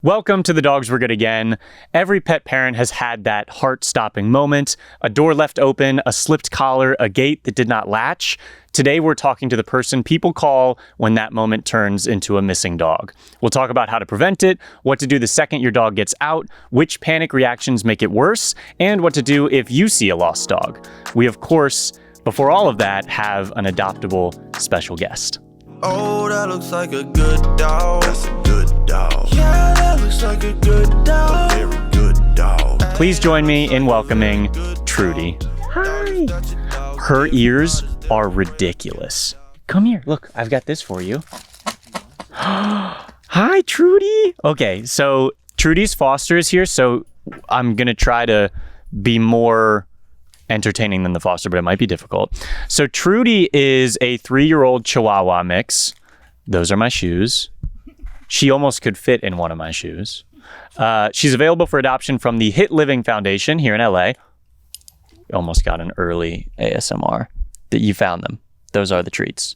Welcome to The Dogs Were Good Again. Every pet parent has had that heart-stopping moment, a door left open, a slipped collar, a gate that did not latch. Today we're talking to the person people call when that moment turns into a missing dog. We'll talk about how to prevent it, what to do the second your dog gets out, which panic reactions make it worse, and what to do if you see a lost dog. We, of course, before all of that, have an Adoptable special guest. Oh, that looks like a good dog. That's a good dog. Yeah, that looks like a good dog. A very good dog. Please join me in welcoming Trudy. Hi. Her ears are ridiculous. Come here. Look, I've got this for you. Hi, Trudy. Okay, so Trudy's foster is here, so I'm going to try to be more entertaining than the foster, but it might be difficult. So Trudy is a 3-year-old Chihuahua mix. Those are my shoes. She almost could fit in one of my shoes. She's available for adoption from the Hit Living Foundation here in LA. Almost got an early ASMR. That you found them. Those are the treats.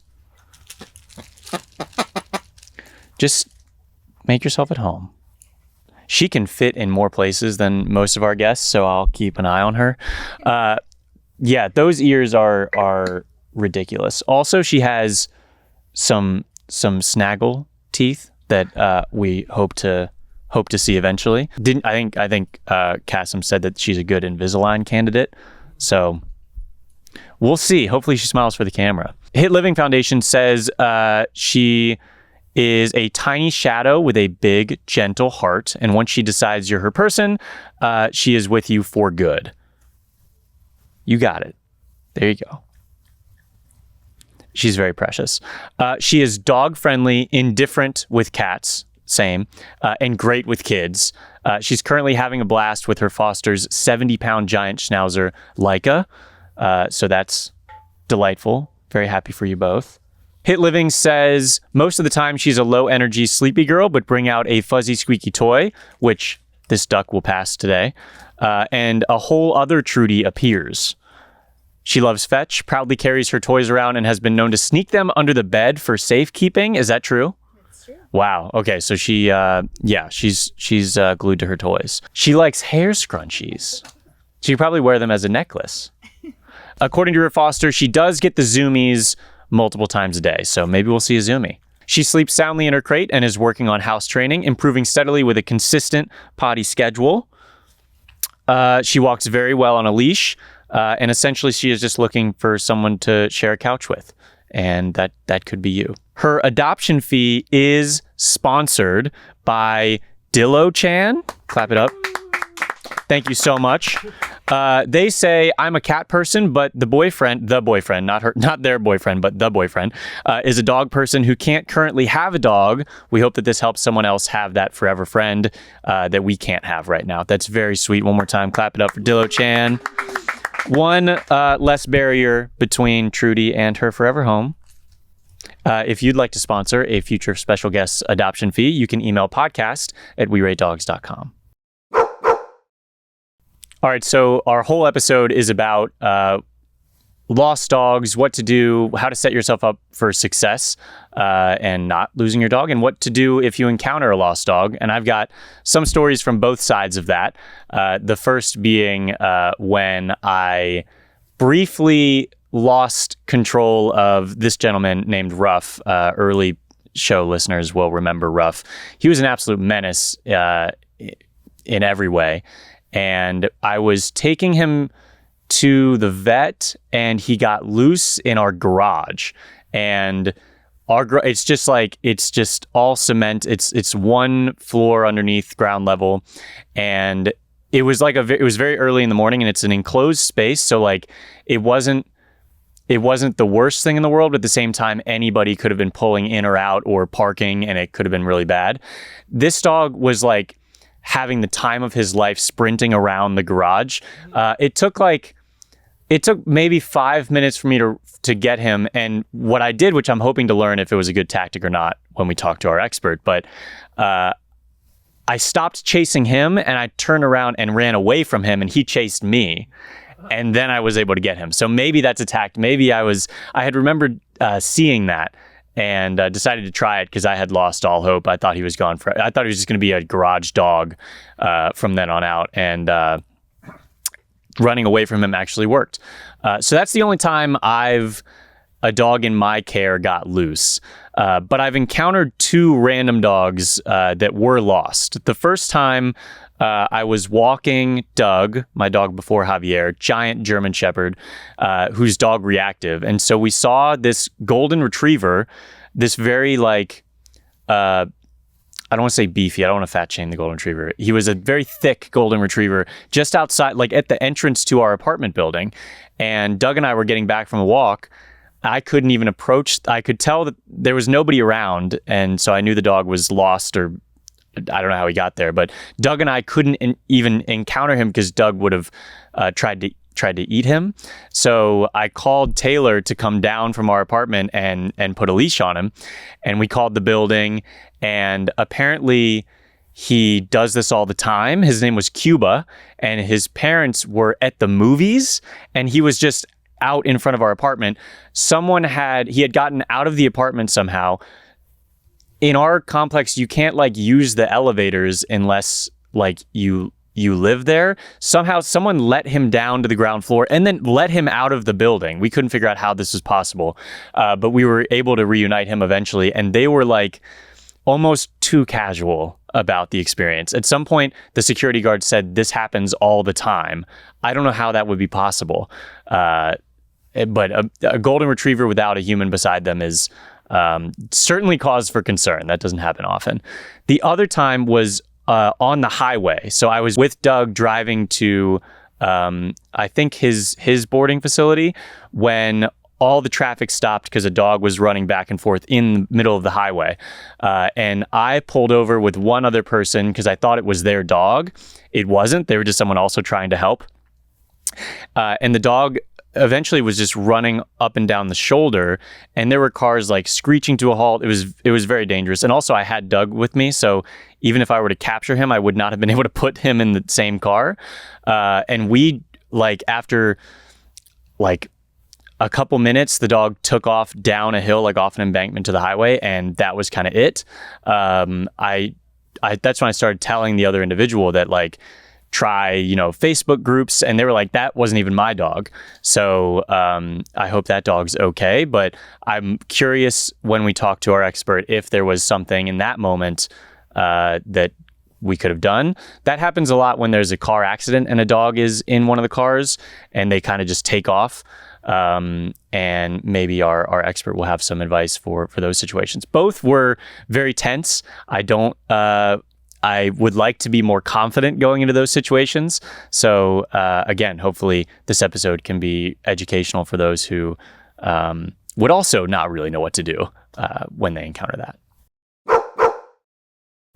Just make yourself at home. She can fit in more places than most of our guests, so I'll keep an eye on her. Yeah, those ears are ridiculous. Also, she has some snaggle teeth that we hope to see eventually. I think Cassim said that she's a good Invisalign candidate, so we'll see. Hopefully, she smiles for the camera. Hit Living Foundation says she is a tiny shadow with a big, gentle heart. And once she decides you're her person, she is with you for good. You got it. There you go. She's very precious. She is dog-friendly, indifferent with cats, same, and great with kids. She's currently having a blast with her foster's 70-pound giant schnauzer, Laika. So that's delightful. Very happy for you both. Hit Living says most of the time she's a low-energy sleepy girl, but bring out a fuzzy, squeaky toy, which this duck will pass today, and a whole other Trudy appears. She loves fetch, proudly carries her toys around, and has been known to sneak them under the bed for safekeeping. Is that true? That's true. Wow. Okay, so she's glued to her toys. She likes hair scrunchies. She could probably wear them as a necklace. According to her foster, she does get the zoomies multiple times a day, so maybe we'll see a zoomie. She sleeps soundly in her crate and is working on house training, improving steadily with a consistent potty schedule. She walks very well on a leash, and essentially she is just looking for someone to share a couch with, and that could be you. Her adoption fee is sponsored by Dillo-chan. Clap it up. Thank you so much. They say, I'm a cat person, but the boyfriend, not their boyfriend, but the boyfriend, is a dog person who can't currently have a dog. We hope that this helps someone else have that forever friend that we can't have right now. That's very sweet. One more time, clap it up for Dillo-chan. One less barrier between Trudy and her forever home. If you'd like to sponsor a future special guest adoption fee, you can email podcast@weratedogs.com. All right, so our whole episode is about lost dogs, what to do, how to set yourself up for success and not losing your dog, and what to do if you encounter a lost dog. And I've got some stories from both sides of that. The first being when I briefly lost control of this gentleman named Ruff. Early show listeners will remember Ruff. He was an absolute menace in every way. And I was taking him to the vet, and he got loose in our garage. And it's just all cement. It's one floor underneath ground level, and it was very early in the morning, and it's an enclosed space, so like it wasn't the worst thing in the world, but at the same time, anybody could have been pulling in or out or parking, and it could have been really bad. This dog was like having the time of his life sprinting around the garage. It took maybe 5 minutes for me to get him. And what I did, which I'm hoping to learn if it was a good tactic or not when we talk to our expert, but I stopped chasing him and I turned around and ran away from him, and he chased me. And then I was able to get him. So maybe that's a tact. Maybe I had remembered seeing that. and decided to try it because I had lost all hope. I thought he was gone I thought he was just going to be a garage dog from then on out, and running away from him actually worked. So that's the only time a dog in my care got loose. But I've encountered 2 random dogs that were lost. The first time I was walking Doug, my dog before Javier, giant German Shepherd, who's dog reactive. And so we saw this golden retriever, this very I don't want to say beefy. I don't want to fat shame the golden retriever. He was a very thick golden retriever just outside, at the entrance to our apartment building. And Doug and I were getting back from a walk. I couldn't even approach. I could tell that there was nobody around. And so I knew the dog was lost, or I don't know how he got there. But Doug and I couldn't even encounter him because Doug would have tried to eat him. So I called Taylor to come down from our apartment and put a leash on him. And we called the building, and apparently he does this all the time. His name was Cuba, and his parents were at the movies, and he was just out in front of our apartment. He had gotten out of the apartment somehow. In our complex, you can't use the elevators unless you live there. Somehow someone let him down to the ground floor and then let him out of the building. We couldn't figure out how this was possible, but we were able to reunite him eventually, and they were almost too casual about the experience. At some point, the security guard said, "This happens all the time." I don't know how that would be possible, but a golden retriever without a human beside them is certainly cause for concern. That doesn't happen often. The other time was on the highway. So I was with Doug driving to, I think his boarding facility, when all the traffic stopped because a dog was running back and forth in the middle of the highway. And I pulled over with one other person because I thought it was their dog. It wasn't. They were just someone also trying to help. And the dog eventually was just running up and down the shoulder, and there were cars screeching to a halt. It was very dangerous. And also I had Doug with me, so even if I were to capture him, I would not have been able to put him in the same car. And we after a couple minutes, the dog took off down a hill, off an embankment to the highway, and that was kind of it. That's when I started telling the other individual that try, Facebook groups, and they were like, that wasn't even my dog. So I hope that dog's okay. But I'm curious, when we talk to our expert, if there was something in that moment that we could have done. That happens a lot when there's a car accident and a dog is in one of the cars and they kind of just take off. And maybe our expert will have some advice for those situations. Both were very tense. I would like to be more confident going into those situations. So again, hopefully this episode can be educational for those who would also not really know what to do when they encounter that.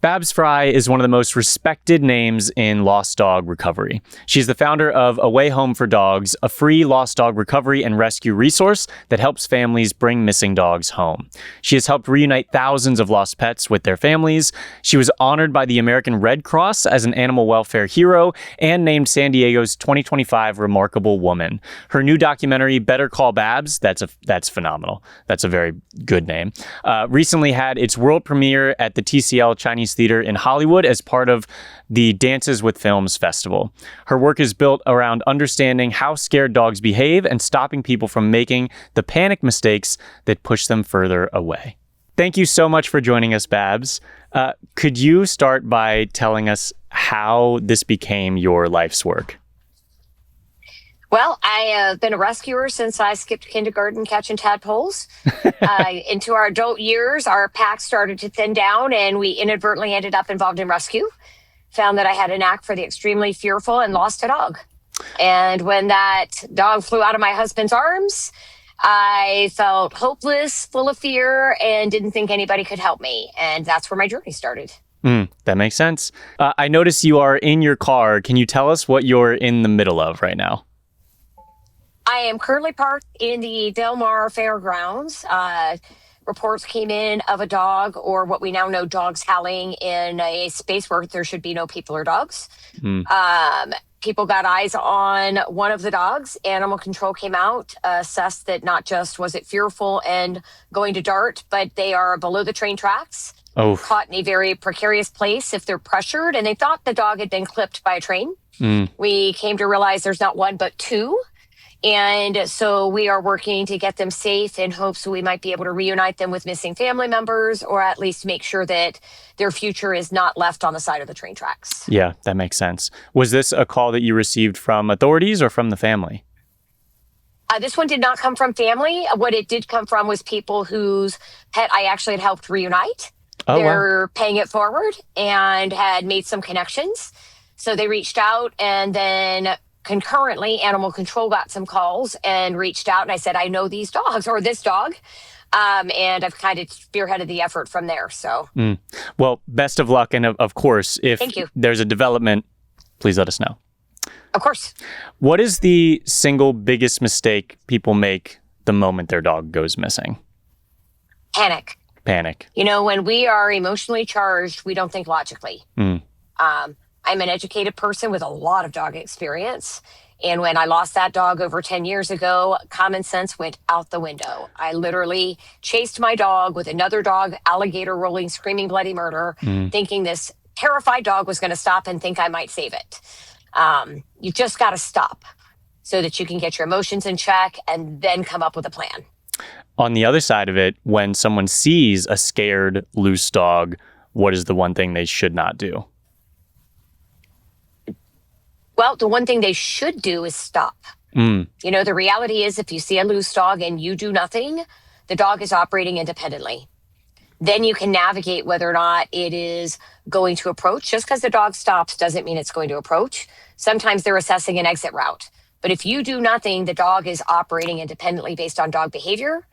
Babs Fry is one of the most respected names in lost dog recovery. She's the founder of A Way Home for Dogs, a free lost dog recovery and rescue resource that helps families bring missing dogs home. She has helped reunite thousands of lost pets with their families. She was honored by the American Red Cross as an animal welfare hero and named San Diego's 2025 Remarkable Woman. Her new documentary, Better Call Babs, that's phenomenal. That's a very good name. Recently had its world premiere at the TCL Chinese Theater in Hollywood as part of the Dances with Films Festival. Her work is built around understanding how scared dogs behave and stopping people from making the panic mistakes that push them further away. Thank you so much for joining us, Babs. Could you start by telling us how this became your life's work? Well, I have been a rescuer since I skipped kindergarten catching tadpoles. Into our adult years, our pack started to thin down, and we inadvertently ended up involved in rescue. Found that I had a knack for the extremely fearful and lost a dog. And when that dog flew out of my husband's arms, I felt hopeless, full of fear, and didn't think anybody could help me. And that's where my journey started. That makes sense. I notice you are in your car. Can you tell us what you're in the middle of right now? I am currently parked in the Del Mar Fairgrounds. Reports came in of a dog, or what we now know, dogs howling in a space where there should be no people or dogs. people got eyes on one of the dogs. Animal control came out, assessed that not just was it fearful and going to dart, but they are below the train tracks, Oh, caught in a very precarious place if they're pressured. And they thought the dog had been clipped by a train. We came to realize there's not one, but two. And so we are working to get them safe in hopes we might be able to reunite them with missing family members, or at least make sure that their future is not left on the side of the train tracks. yeah, that makes sense. Was this a call that you received from authorities or from the family? This one did not come from family. What it did come from was people whose pet I actually had helped reunite. Oh, wow. They're paying it forward and had made some connections. So they reached out, and then concurrently, animal control got some calls and reached out. And I said, I know these dogs, or this dog. And I've kind of spearheaded the effort from there. So, Well, best of luck. And of course, if Thank you. there's a development, please let us know. of course, What is the single biggest mistake people make the moment their dog goes missing? panic. Panic. You know, when we are emotionally charged, we don't think logically. I'm an educated person with a lot of dog experience. And when I lost that dog over 10 years ago, common sense went out the window. I literally chased my dog with another dog, alligator rolling, screaming bloody murder, thinking this terrified dog was going to stop and think I might save it. You just got to stop so that you can get your emotions in check and then come up with a plan. On the other side of it, when someone sees a scared, loose dog, what is the one thing they should not do? Well, the one thing they should do is stop. You know, the reality is if you see a loose dog and you do nothing, the dog is operating independently. Then you can navigate whether or not it is going to approach. Just because the dog stops doesn't mean it's going to approach. Sometimes they're assessing an exit route. But if you do nothing, the dog is operating independently based on dog behavior.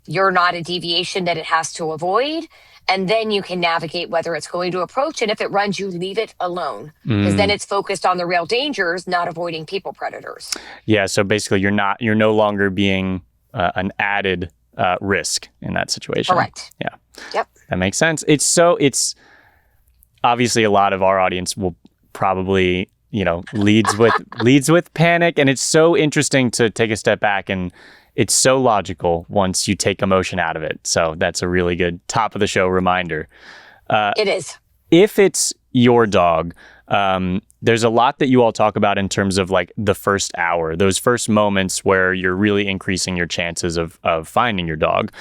You're not a deviation that it has to avoid. And then you can navigate whether it's going to approach. And if it runs, you leave it alone. Because then it's focused on the real dangers, not avoiding people predators. Yeah, so basically you're no longer being an added risk in that situation. Correct. Yeah. Yep. That makes sense. It's obviously a lot of our audience will probably, leads with panic. And it's so interesting to take a step back, and it's so logical once you take emotion out of it. So that's a really good top of the show reminder. It is. If it's your dog, there's a lot that you all talk about in terms of like the first hour, those first moments where you're really increasing your chances of finding your dog.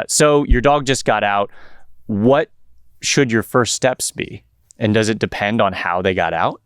So your dog just got out. What should your first steps be? And does it depend on how they got out?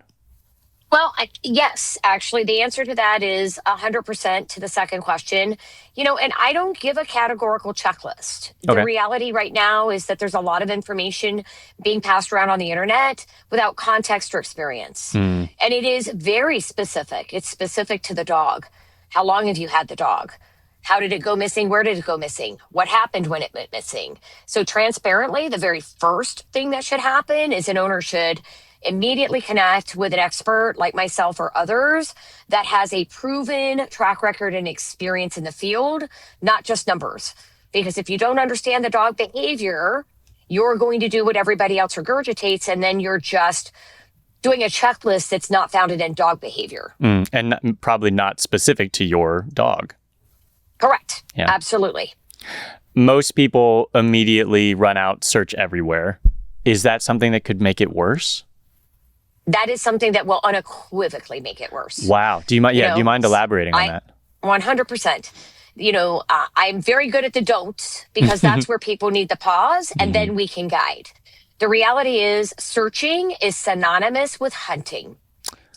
Well, yes, actually, the answer to that is 100% to the second question. And I don't give a categorical checklist. The Okay. reality right now is that there's a lot of information being passed around on the internet without context or experience. And it is very specific. It's specific to the dog. How long have you had the dog? How did it go missing? Where did it go missing? What happened when it went missing? So transparently, the very first thing that should happen is an owner should immediately connect with an expert like myself or others that has a proven track record and experience in the field, not just numbers. Because if you don't understand the dog behavior, you're going to do what everybody else regurgitates, and then you're just doing a checklist that's not founded in dog behavior. And probably not specific to your dog. Correct. Yeah. Absolutely. Most people immediately run out, search everywhere. Is that something that could make it worse? That is something that will unequivocally make it worse. Wow. Do you mind? Yeah. Do you mind elaborating on that? 100%. I'm very good at the don'ts because that's where people need the pause, and then we can guide. The reality is searching is synonymous with hunting.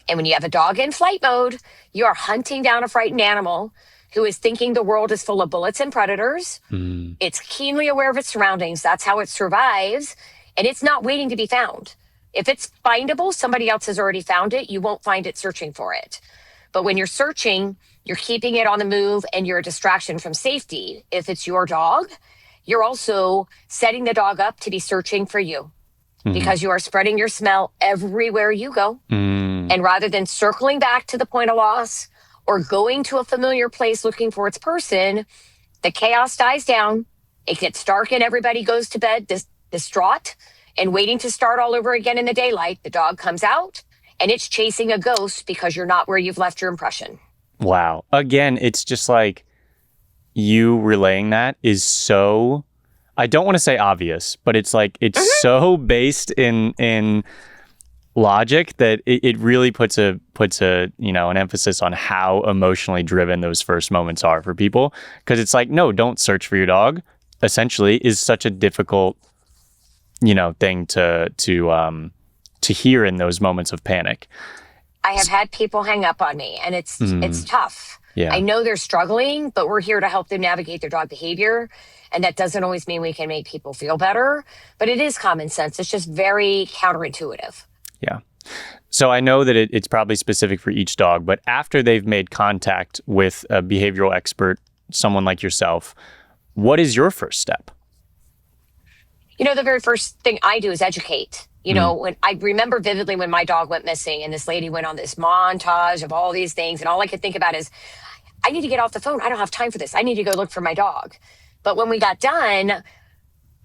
And when you have a dog in flight mode, you are hunting down a frightened animal who is thinking the world is full of bullets and predators. It's keenly aware of its surroundings. That's how it survives. And it's not waiting to be found. If it's findable, somebody else has already found it. You won't find it searching for it. But when you're searching, you're keeping it on the move and you're a distraction from safety. If it's your dog, you're also setting the dog up to be searching for you because you are spreading your smell everywhere you go. And rather than circling back to the point of loss or going to a familiar place looking for its person, the chaos dies down. It gets dark and everybody goes to bed distraught and waiting to start all over again in the daylight. The dog comes out and it's chasing a ghost because you're not where you've left your impression. Wow. Again, it's just like you relaying that is so, I don't want to say obvious, but it's like, it's so based in logic that it really puts a an emphasis on how emotionally driven those first moments are for people. Because it's like, no, don't search for your dog, essentially, is such a difficult thing to hear in those moments of panic. I have had people hang up on me, and it's tough. Yeah. I know they're struggling, but we're here to help them navigate their dog behavior. And that doesn't always mean we can make people feel better, but it is common sense. It's just very counterintuitive. Yeah. So I know that it's probably specific for each dog, but after they've made contact with a behavioral expert, someone like yourself, what is your first step? The very first thing I do is educate. When I remember vividly when my dog went missing and this lady went on this montage of all these things, and all I could think about is, I need to get off the phone. I don't have time for this. I need to go look for my dog. But when we got done,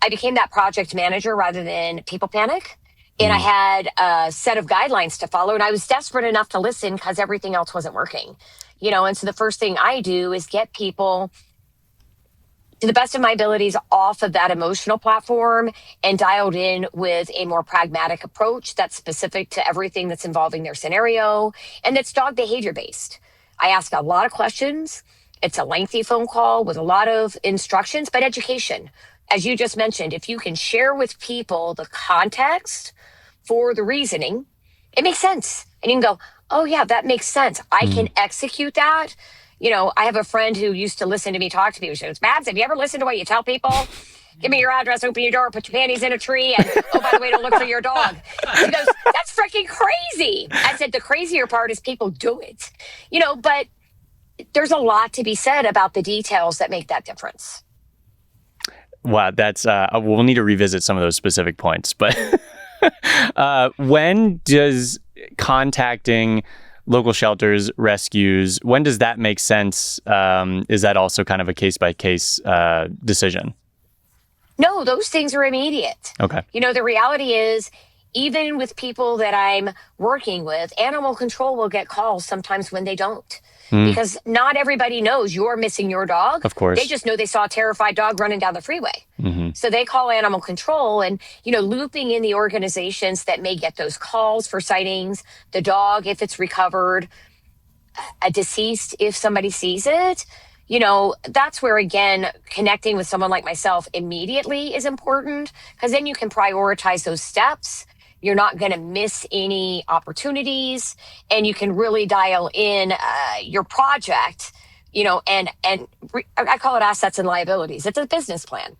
I became that project manager rather than people panic. And I had a set of guidelines to follow, and I was desperate enough to listen because everything else wasn't working. And so the first thing I do is get people, to the best of my abilities, off of that emotional platform and dialed in with a more pragmatic approach that's specific to everything that's involving their scenario and that's dog behavior based. I ask a lot of questions. It's a lengthy phone call with a lot of instructions, but education. As you just mentioned, if you can share with people the context for the reasoning, it makes sense. And you can go, oh yeah, that makes sense. I can execute that. I have a friend who used to listen to me talk to people. She goes, Babs, have you ever listened to what you tell people? Give me your address, open your door, put your panties in a tree, and oh, by the way, don't look for your dog. She goes, that's freaking crazy. I said, the crazier part is people do it. But there's a lot to be said about the details that make that difference. Wow, that's we'll need to revisit some of those specific points. But when does contacting local shelters, rescues, when does that make sense? Is that also kind of a case-by-case decision? No, those things are immediate. Okay. The reality is, even with people that I'm working with, animal control will get calls sometimes when they don't. Because not everybody knows you're missing your dog. Of course. They just know they saw a terrified dog running down the freeway. So they call animal control, and, looping in the organizations that may get those calls for sightings, the dog, if it's recovered, a deceased, if somebody sees it, that's where, again, connecting with someone like myself immediately is important, because then you can prioritize those steps. You're not going to miss any opportunities, and you can really dial in your project, and I call it assets and liabilities. It's a business plan.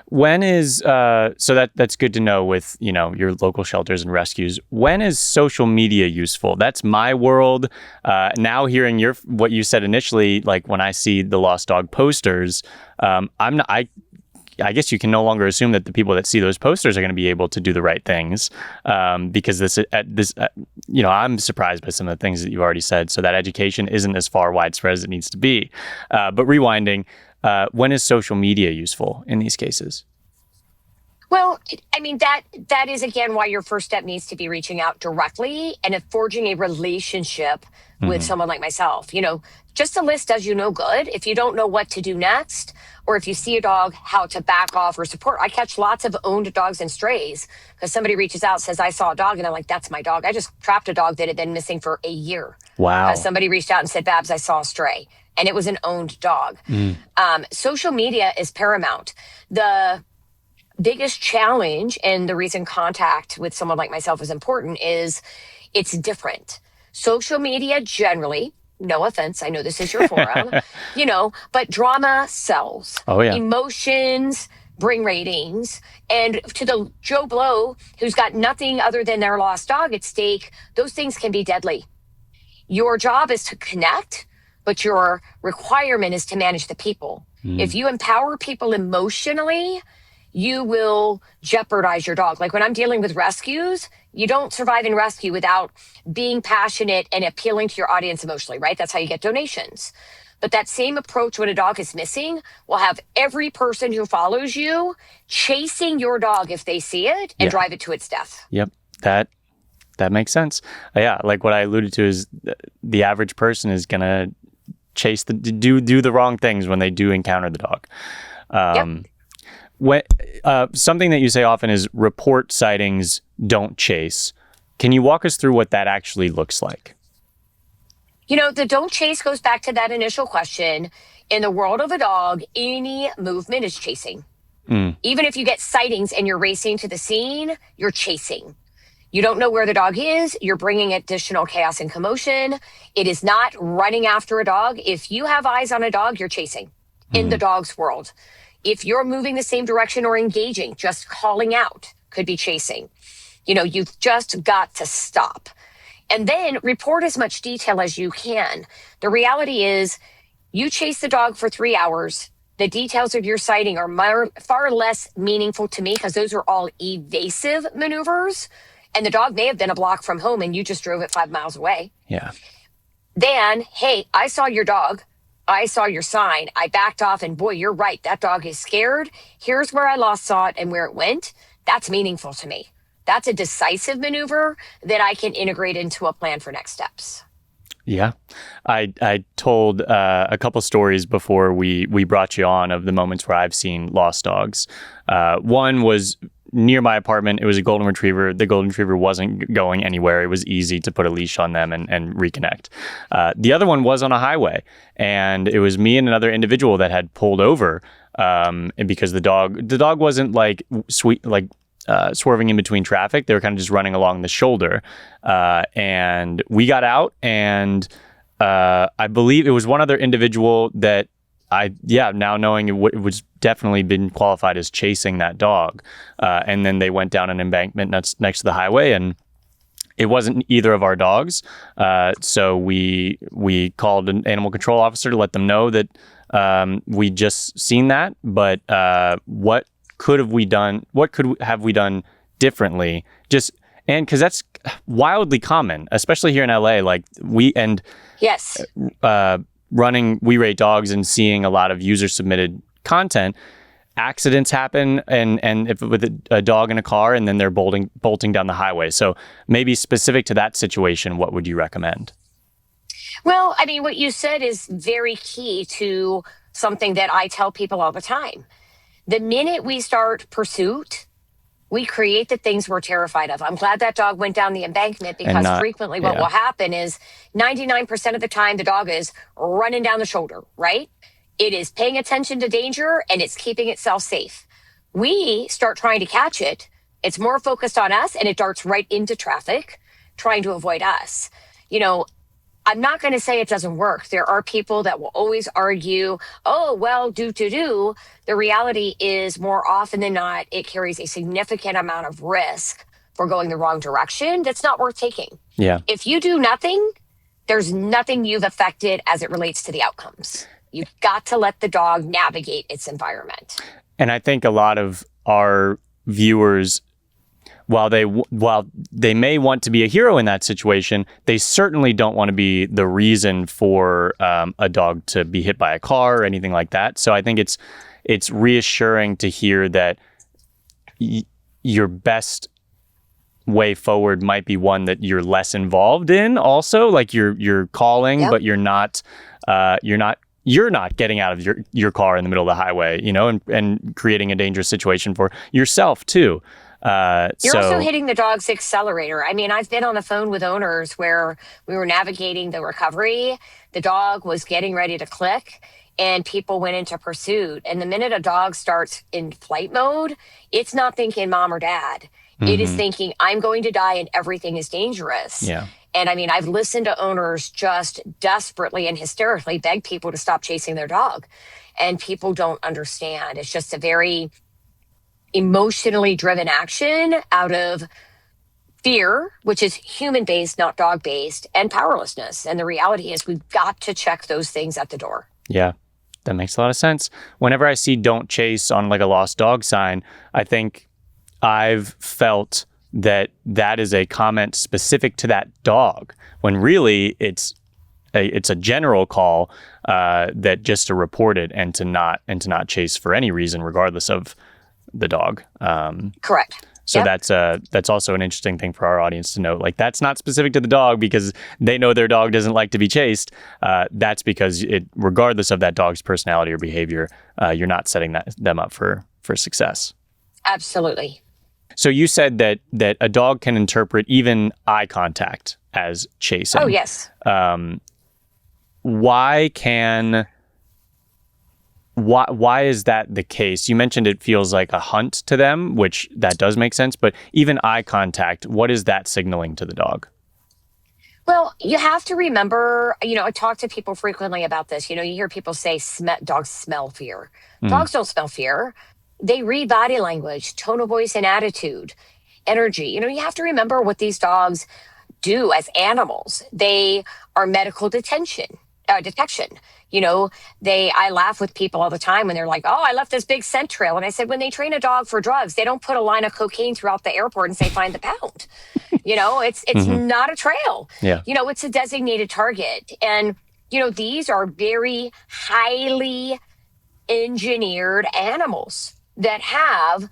When is, so that's good to know with, your local shelters and rescues. When is social media useful? That's my world. Now hearing what you said initially, like when I see the lost dog posters, I guess you can no longer assume that the people that see those posters are going to be able to do the right things, because I'm surprised by some of the things that you've already said. So that education isn't as far widespread as it needs to be. But rewinding, when is social media useful in these cases? Well, that is, again, why your first step needs to be reaching out directly and forging a relationship with someone like myself. Just a list does you no good if you don't know what to do next, or if you see a dog, how to back off or support. I catch lots of owned dogs and strays because somebody reaches out, says, I saw a dog, and I'm like, that's my dog. I just trapped a dog that had been missing for a year. Wow. Somebody reached out and said, Babs, I saw a stray, and it was an owned dog. Social media is paramount. The biggest challenge, and the reason contact with someone like myself is important, is it's different. Social media generally, no offense, I know this is your forum, but drama sells. Oh, yeah. Emotions bring ratings. And to the Joe Blow, who's got nothing other than their lost dog at stake, those things can be deadly. Your job is to connect, but your requirement is to manage the people. If you empower people emotionally, you will jeopardize your dog. Like when I'm dealing with rescues, you don't survive in rescue without being passionate and appealing to your audience emotionally, right? That's how you get donations. But that same approach when a dog is missing will have every person who follows you chasing your dog if they see it and drive it to its death. Yep. That That makes sense. Yeah, like what I alluded to is the average person is gonna do the wrong things when they do encounter the dog. Yep. When something that you say often is report sightings, don't chase. Can you walk us through what that actually looks like? The don't chase goes back to that initial question. In the world of a dog, any movement is chasing. Even if you get sightings and you're racing to the scene, you're chasing. You don't know where the dog is. You're bringing additional chaos and commotion. It is not running after a dog. If you have eyes on a dog, you're chasing in the dog's world. If you're moving the same direction or engaging, just calling out could be chasing. You've just got to stop. And then report as much detail as you can. The reality is you chase the dog for 3 hours. The details of your sighting are far less meaningful to me because those are all evasive maneuvers. And the dog may have been a block from home and you just drove it 5 miles away. Yeah. Then, hey, I saw your dog. I saw your sign. I backed off and boy, you're right. That dog is scared. Here's where I last saw it and where it went. That's meaningful to me. That's a decisive maneuver that I can integrate into a plan for next steps. Yeah. I told a couple stories before we brought you on of the moments where I've seen lost dogs. One was near my apartment. It was a golden retriever. The golden retriever wasn't going anywhere. It was easy to put a leash on them and reconnect. The other one was on a highway, and it was me and another individual that had pulled over because the dog wasn't like swerving in between traffic. They were kind of just running along the shoulder. And we got out, and I believe it was one other individual that now knowing it was definitely been qualified as chasing that dog. And then they went down an embankment next to the highway, and it wasn't either of our dogs. So we called an animal control officer to let them know that we just seen that. But what could have we done? What could have we done differently? Because that's wildly common, especially here in LA. Like Yes. Running We Rate Dogs and seeing a lot of user submitted content, accidents happen, and if with a dog in a car, and then they're bolting down the highway. So maybe specific to that situation, what would you recommend? Well, I mean, what you said is very key to something that I tell people all the time. The minute we start pursuit, we create the things we're terrified of. I'm glad that dog went down the embankment because frequently what will happen is 99% of the time the dog is running down the shoulder, right? It is paying attention to danger and it's keeping itself safe. We start trying to catch it. It's more focused on us and it darts right into traffic, trying to avoid us. I'm not going to say it doesn't work. There are people that will always argue, oh, well, do. The reality is more often than not, it carries a significant amount of risk for going the wrong direction that's not worth taking. Yeah. If you do nothing, there's nothing you've affected as it relates to the outcomes. You've got to let the dog navigate its environment. And I think a lot of our viewers, while they may want to be a hero in that situation, they certainly don't want to be the reason for a dog to be hit by a car or anything like that. So I think it's reassuring to hear that your best way forward might be one that you're less involved in. Also, like you're calling, but you're not getting out of your car in the middle of the highway, and creating a dangerous situation for yourself too. You're also hitting the dog's accelerator. I mean, I've been on the phone with owners where we were navigating the recovery. The dog was getting ready to click and people went into pursuit. And the minute a dog starts in flight mode, it's not thinking mom or dad. Mm-hmm. It is thinking, I'm going to die and everything is dangerous. Yeah. And I mean, I've listened to owners just desperately and hysterically beg people to stop chasing their dog. And people don't understand. It's just a very emotionally driven action out of fear, which is human-based, not dog-based, and powerlessness. And the reality is we've got to check those things at the door. Yeah, that makes a lot of sense. Whenever I see "don't chase" on like a lost dog sign, I think I've felt that is a comment specific to that dog, when really it's a general call that just to report it and to not chase for any reason, regardless of the dog. Correct. So Yep. that's also an interesting thing for our audience to know. Like, that's not specific to the dog because they know their dog doesn't like to be chased. That's because regardless of that dog's personality or behavior, you're not setting them up for success. Absolutely. So you said that a dog can interpret even eye contact as chasing. Oh, yes. Why is that the case? You mentioned it feels like a hunt to them, which that does make sense, but even eye contact, what is that signaling to the dog? Well, you have to remember, I talk to people frequently about this. You hear people say dogs smell fear. Dogs don't smell fear. They read body language, tone of voice and attitude, energy. You have to remember what these dogs do as animals. They are medical detection. I laugh with people all the time when they're like, "Oh, I left this big scent trail." And I said, when they train a dog for drugs, they don't put a line of cocaine throughout the airport and say, "Find the pound." It's not a trail. Yeah. It's a designated target. And, these are very highly engineered animals that have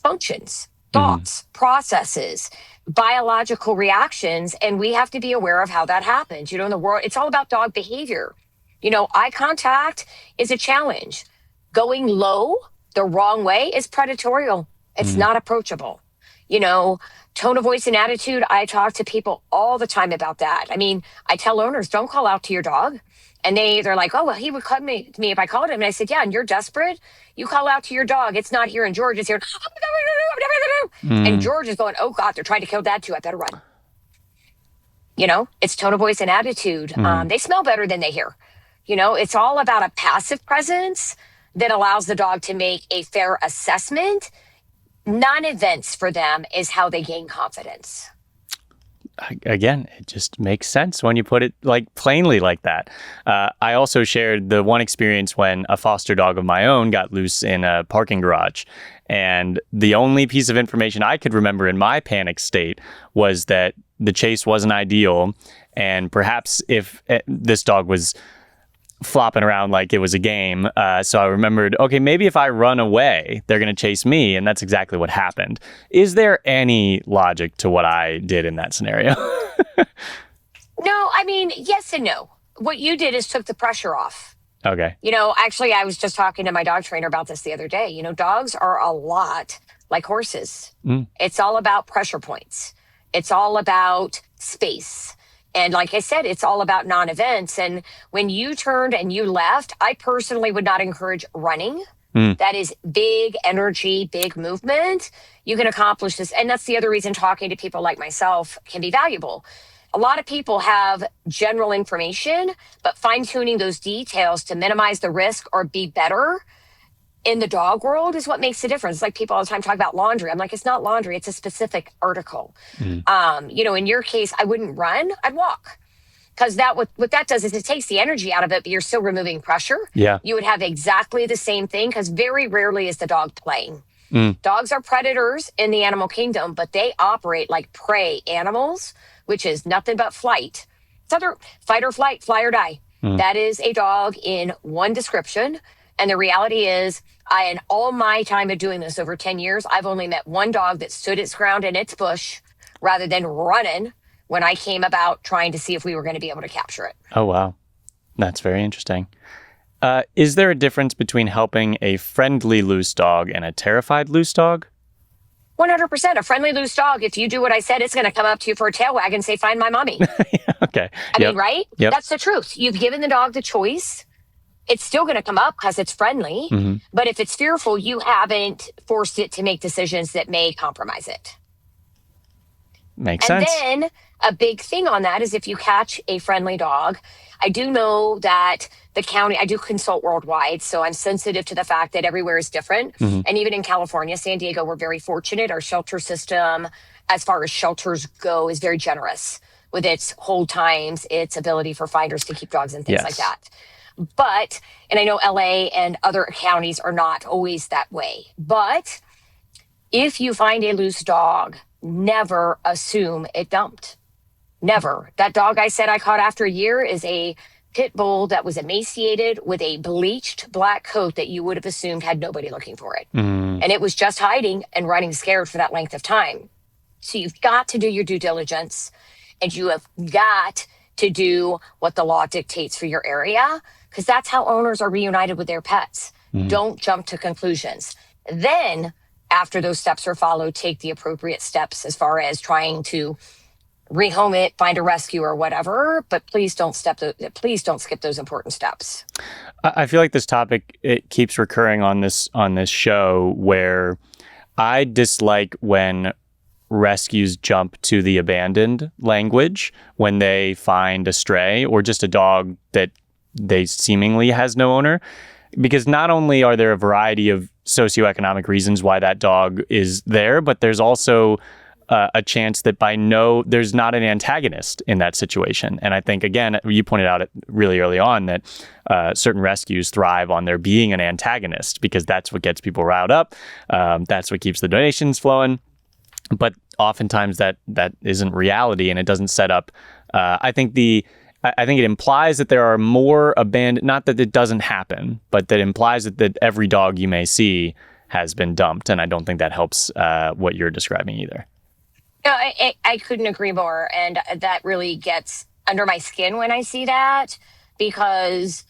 functions, thoughts, processes, biological reactions, and we have to be aware of how that happens. In the world, it's all about dog behavior. Eye contact is a challenge. Going low the wrong way is predatorial. It's not approachable. Tone of voice and attitude, I talk to people all the time about that. I mean, I tell owners, don't call out to your dog. And they're like, "Oh, well, he would cut me if I called him." And I said, "Yeah, and you're desperate. You call out to your dog. It's not here in George. It's here." And George is going, "Oh, God, they're trying to kill Dad, too. I better run." It's tone of voice and attitude. They smell better than they hear. It's all about a passive presence that allows the dog to make a fair assessment. Non-events for them is how they gain confidence. Again, it just makes sense when you put it like plainly like that. I also shared the one experience when a foster dog of my own got loose in a parking garage. And the only piece of information I could remember in my panic state was that the chase wasn't ideal. And perhaps if this dog was flopping around like it was a game. So I remembered, okay, maybe if I run away, they're going to chase me. And that's exactly what happened. Is there any logic to what I did in that scenario? No, I mean, yes and no. What you did is took the pressure off. Okay. Actually, I was just talking to my dog trainer about this the other day. Dogs are a lot like horses. It's all about pressure points. It's all about space. And like I said, it's all about non-events. And when you turned and you left, I personally would not encourage running. That is big energy, big movement. You can accomplish this. And that's the other reason talking to people like myself can be valuable. A lot of people have general information, but fine-tuning those details to minimize the risk or be better in the dog world is what makes the difference. Like people all the time talk about laundry. I'm like, it's not laundry. It's a specific article. In your case, I wouldn't run. I'd walk. Because what that does is it takes the energy out of it, but you're still removing pressure. Yeah. You would have exactly the same thing because very rarely is the dog playing. Dogs are predators in the animal kingdom, but they operate like prey animals, which is nothing but flight. It's either fight or flight, fly or die. That is a dog in one description. And the reality is, in all my time of doing this over 10 years, I've only met one dog that stood its ground in its bush rather than running when I came about trying to see if we were going to be able to capture it. Oh, wow. That's very interesting. Is there a difference between helping a friendly loose dog and a terrified loose dog? 100%. A friendly loose dog, if you do what I said, it's going to come up to you for a tail wag and say, "Find my mommy." Okay. I mean, right? Yep. That's the truth. You've given the dog the choice. It's still going to come up because it's friendly. But if it's fearful, you haven't forced it to make decisions that may compromise it. Makes sense. And then a big thing on that is if you catch a friendly dog, I do know that the county, I do consult worldwide, so I'm sensitive to the fact that everywhere is different. And even in California, San Diego, we're very fortunate. Our shelter system, as far as shelters go, is very generous with its hold times, its ability for finders to keep dogs and things like that. But, and I know LA and other counties are not always that way, but if you find a loose dog, never assume it dumped. Never. That dog I said I caught after a year is a pit bull that was emaciated with a bleached black coat that you would have assumed had nobody looking for it. Mm. And it was just hiding and running scared for that length of time. So you've got to do your due diligence, and you have got to do what the law dictates for your area, because that's how owners are reunited with their pets. Don't jump to conclusions. Then, after those steps are followed, take the appropriate steps as far as trying to rehome it, find a rescue or whatever, but please don't skip those important steps. I feel like this topic, it keeps recurring on this show, where I dislike when rescues jump to the abandoned language when they find a stray or just a dog that they seemingly has no owner. Because not only are there a variety of socioeconomic reasons why that dog is there, but there's also a chance that there's not an antagonist in that situation. And I think, again, you pointed out it really early on that certain rescues thrive on there being an antagonist, because that's what gets people riled up. That's what keeps the donations flowing. But oftentimes that isn't reality, and it doesn't set up. I think it implies that there are more abandoned, not that it doesn't happen, but that implies that every dog you may see has been dumped. And I don't think that helps what you're describing either. No, I couldn't agree more. And that really gets under my skin when I see that, because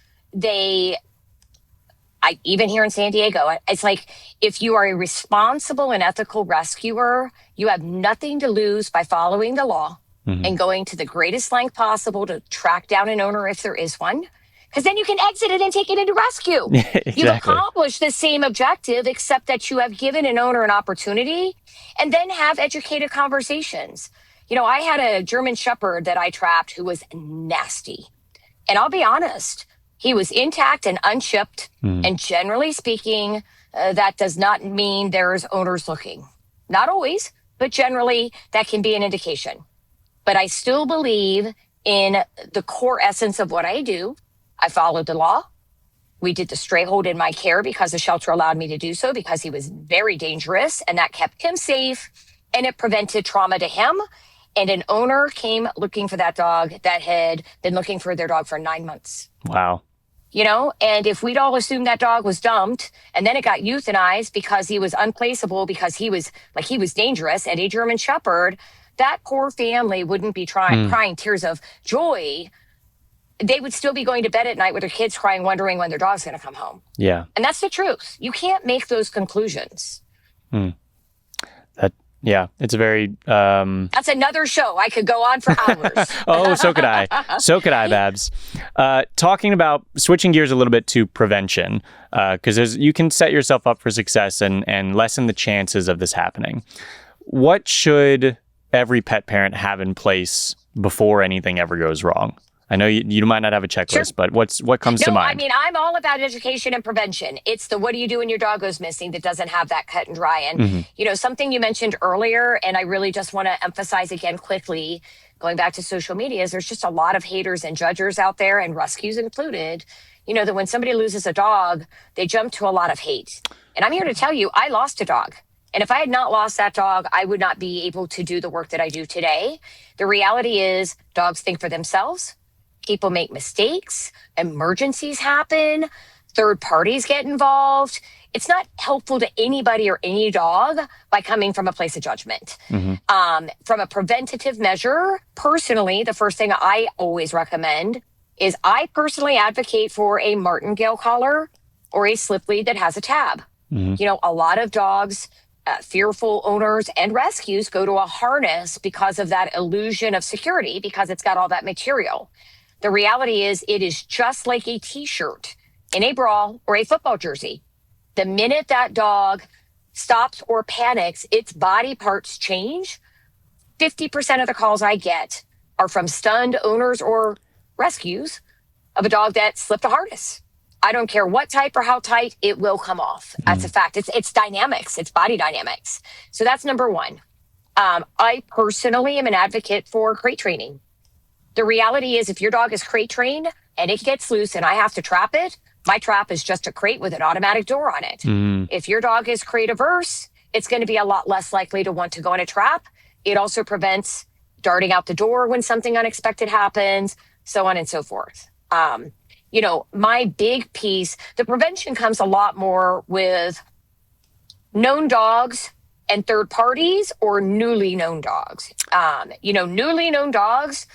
even here in San Diego, it's like, if you are a responsible and ethical rescuer, you have nothing to lose by following the law and going to the greatest length possible to track down an owner if there is one, because then you can exit it and take it into rescue. Exactly. You've accomplished the same objective, except that you have given an owner an opportunity and then have educated conversations. I had a German Shepherd that I trapped who was nasty. And I'll be honest, he was intact and unshipped. And generally speaking, that does not mean there's owners looking. Not always, but generally that can be an indication. But I still believe in the core essence of what I do. I followed the law. We did the stray hold in my care because the shelter allowed me to do so, because he was very dangerous, and that kept him safe, and it prevented trauma to him. And an owner came looking for that dog that had been looking for their dog for 9 months. Wow. And if we'd all assumed that dog was dumped and then it got euthanized because he was unplaceable, because he was dangerous, and a German Shepherd, that poor family wouldn't be crying tears of joy. They would still be going to bed at night with their kids crying, wondering when their dog's going to come home. Yeah. And that's the truth. You can't make those conclusions. It's a very... That's another show. I could go on for hours. Oh, so could I. So could I, Babs. Talking about switching gears a little bit to prevention, because you can set yourself up for success and lessen the chances of this happening. What should every pet parent have in place before anything ever goes wrong? I know you might not have a checklist, but what comes to mind? I'm all about education and prevention. It's the what do you do when your dog goes missing that doesn't have that cut and dry. And, something you mentioned earlier, and I really just want to emphasize again quickly, going back to social media, is there's just a lot of haters and judgers out there, and rescues included, that when somebody loses a dog, they jump to a lot of hate. And I'm here to tell you, I lost a dog. And if I had not lost that dog, I would not be able to do the work that I do today. The reality is dogs think for themselves. People make mistakes, emergencies happen, third parties get involved. It's not helpful to anybody or any dog by coming from a place of judgment. From a preventative measure, personally, the first thing I always recommend is I personally advocate for a martingale collar or a slip lead that has a tab. A lot of dogs, fearful owners and rescues go to a harness because of that illusion of security, because it's got all that material. The reality is it is just like a t-shirt in a bra or a football jersey. The minute that dog stops or panics, its body parts change. 50% of the calls I get are from stunned owners or rescues of a dog that slipped a harness. I don't care what type or how tight, it will come off. That's a fact. It's dynamics. It's body dynamics. So that's number one. I personally am an advocate for crate training. The reality is if your dog is crate trained and it gets loose and I have to trap it, my trap is just a crate with an automatic door on it. If your dog is crate averse, it's going to be a lot less likely to want to go in a trap. It also prevents darting out the door when something unexpected happens, so on and so forth. My big piece, the prevention comes a lot more with known dogs and third parties or newly known dogs. Newly known dogs,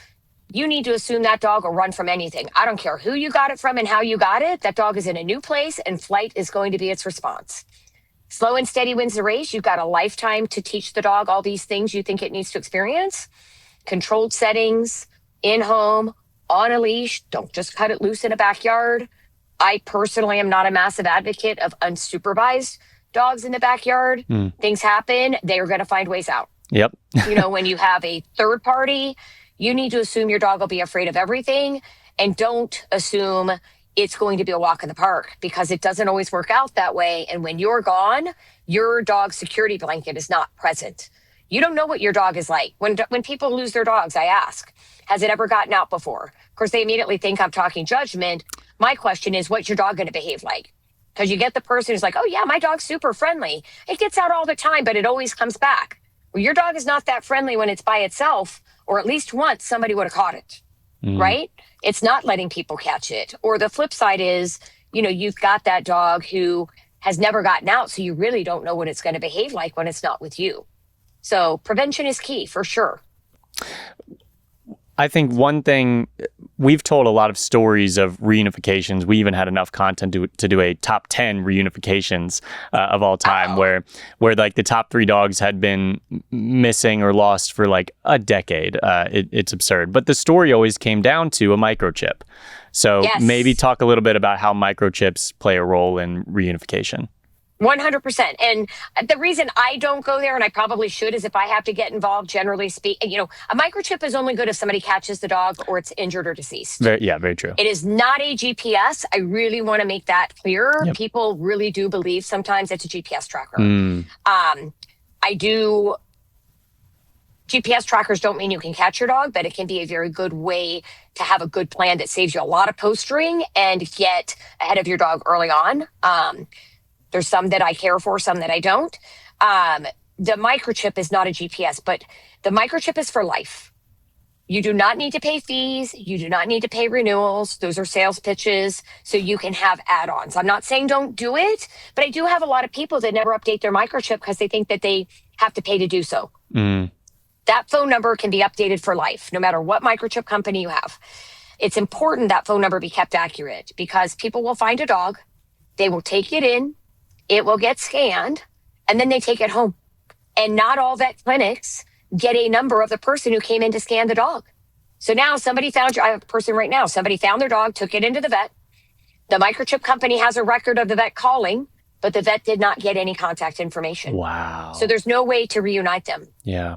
you need to assume that dog will run from anything. I don't care who you got it from and how you got it. That dog is in a new place and flight is going to be its response. Slow and steady wins the race. You've got a lifetime to teach the dog all these things you think it needs to experience. Controlled settings, in home, on a leash. Don't just cut it loose in a backyard. I personally am not a massive advocate of unsupervised dogs in the backyard. Things happen. They are going to find ways out. Yep. When you have a third party, you need to assume your dog will be afraid of everything, and don't assume it's going to be a walk in the park, because it doesn't always work out that way. And when you're gone, your dog's security blanket is not present. You don't know what your dog is like. When people lose their dogs, I ask, has it ever gotten out before? Of course, they immediately think I'm talking judgment. My question is, what's your dog going to behave like? Because you get the person who's like, oh yeah, my dog's super friendly. It gets out all the time, but it always comes back. Well, your dog is not that friendly when it's by itself, or at least once somebody would have caught it, right? It's not letting people catch it. Or the flip side is, you've got that dog who has never gotten out, so you really don't know what it's going to behave like when it's not with you. So prevention is key for sure. I think one thing, we've told a lot of stories of reunifications. We even had enough content to do a top 10 reunifications of all time, where like the top 3 dogs had been missing or lost for like a decade. It's absurd. But the story always came down to a microchip. So maybe talk a little bit about how microchips play a role in reunification. 100%. And the reason I don't go there, and I probably should, is if I have to get involved, generally speaking, a microchip is only good if somebody catches the dog or it's injured or deceased. Very true. It is not a GPS. I really want to make that clear. Yep. People really do believe sometimes it's a GPS tracker. GPS trackers don't mean you can catch your dog, but it can be a very good way to have a good plan that saves you a lot of postering and get ahead of your dog early on. There's some that I care for, some that I don't. The microchip is not a GPS, but the microchip is for life. You do not need to pay fees. You do not need to pay renewals. Those are sales pitches, so you can have add-ons. I'm not saying don't do it, but I do have a lot of people that never update their microchip because they think that they have to pay to do so. That phone number can be updated for life, no matter what microchip company you have. It's important that phone number be kept accurate, because people will find a dog, they will take it in, it will get scanned, and then they take it home. And not all vet clinics get a number of the person who came in to scan the dog. So now somebody found I have a person right now, somebody found their dog, took it into the vet. The microchip company has a record of the vet calling, but the vet did not get any contact information. Wow. So there's no way to reunite them. Yeah.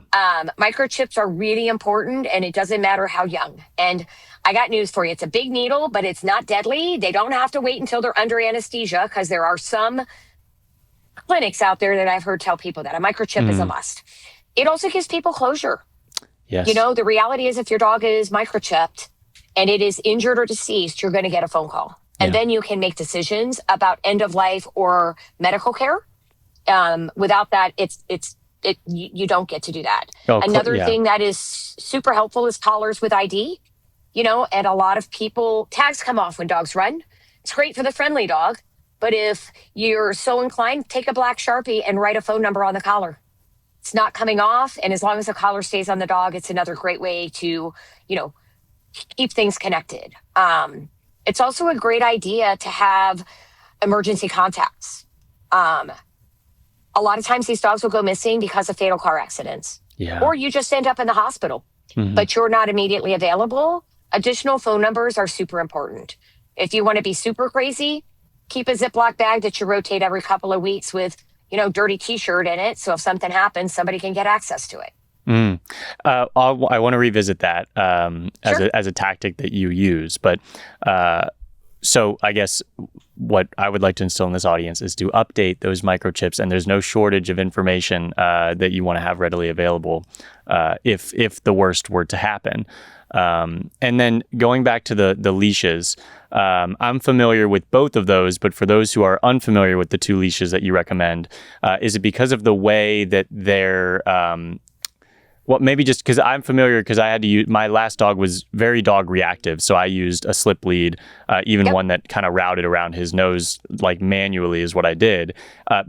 Microchips are really important, and it doesn't matter how young. And I got news for you. It's a big needle, but it's not deadly. They don't have to wait until they're under anesthesia, because there are some clinics out there that I've heard tell people that a microchip is a must. It also gives people closure. Yes. The reality is, if your dog is microchipped and it is injured or deceased, you're going to get a phone call. And then you can make decisions about end of life or medical care. Without that, you don't get to do that. Another thing that is super helpful is collars with ID. And a lot of people, tags come off when dogs run. It's great for the friendly dog. But if you're so inclined, take a black Sharpie and write a phone number on the collar. It's not coming off. And as long as the collar stays on the dog, it's another great way to, keep things connected. It's also a great idea to have emergency contacts. A lot of times these dogs will go missing because of fatal car accidents. Yeah. Or you just end up in the hospital, but you're not immediately available. Additional phone numbers are super important. If you want to be super crazy, keep a Ziploc bag that you rotate every couple of weeks with, dirty t-shirt in it. So if something happens, somebody can get access to it. I want to revisit that as a tactic that you use. But so I guess what I would like to instill in this audience is to update those microchips. And there's no shortage of information that you want to have readily available if the worst were to happen. And then going back to the leashes, I'm familiar with both of those, but for those who are unfamiliar with the 2 leashes that you recommend, is it because of the way that they're Well, maybe just because I'm familiar, because I had to use, my last dog was very dog reactive. So I used a slip lead, even one that kind of routed around his nose, like manually is what I did,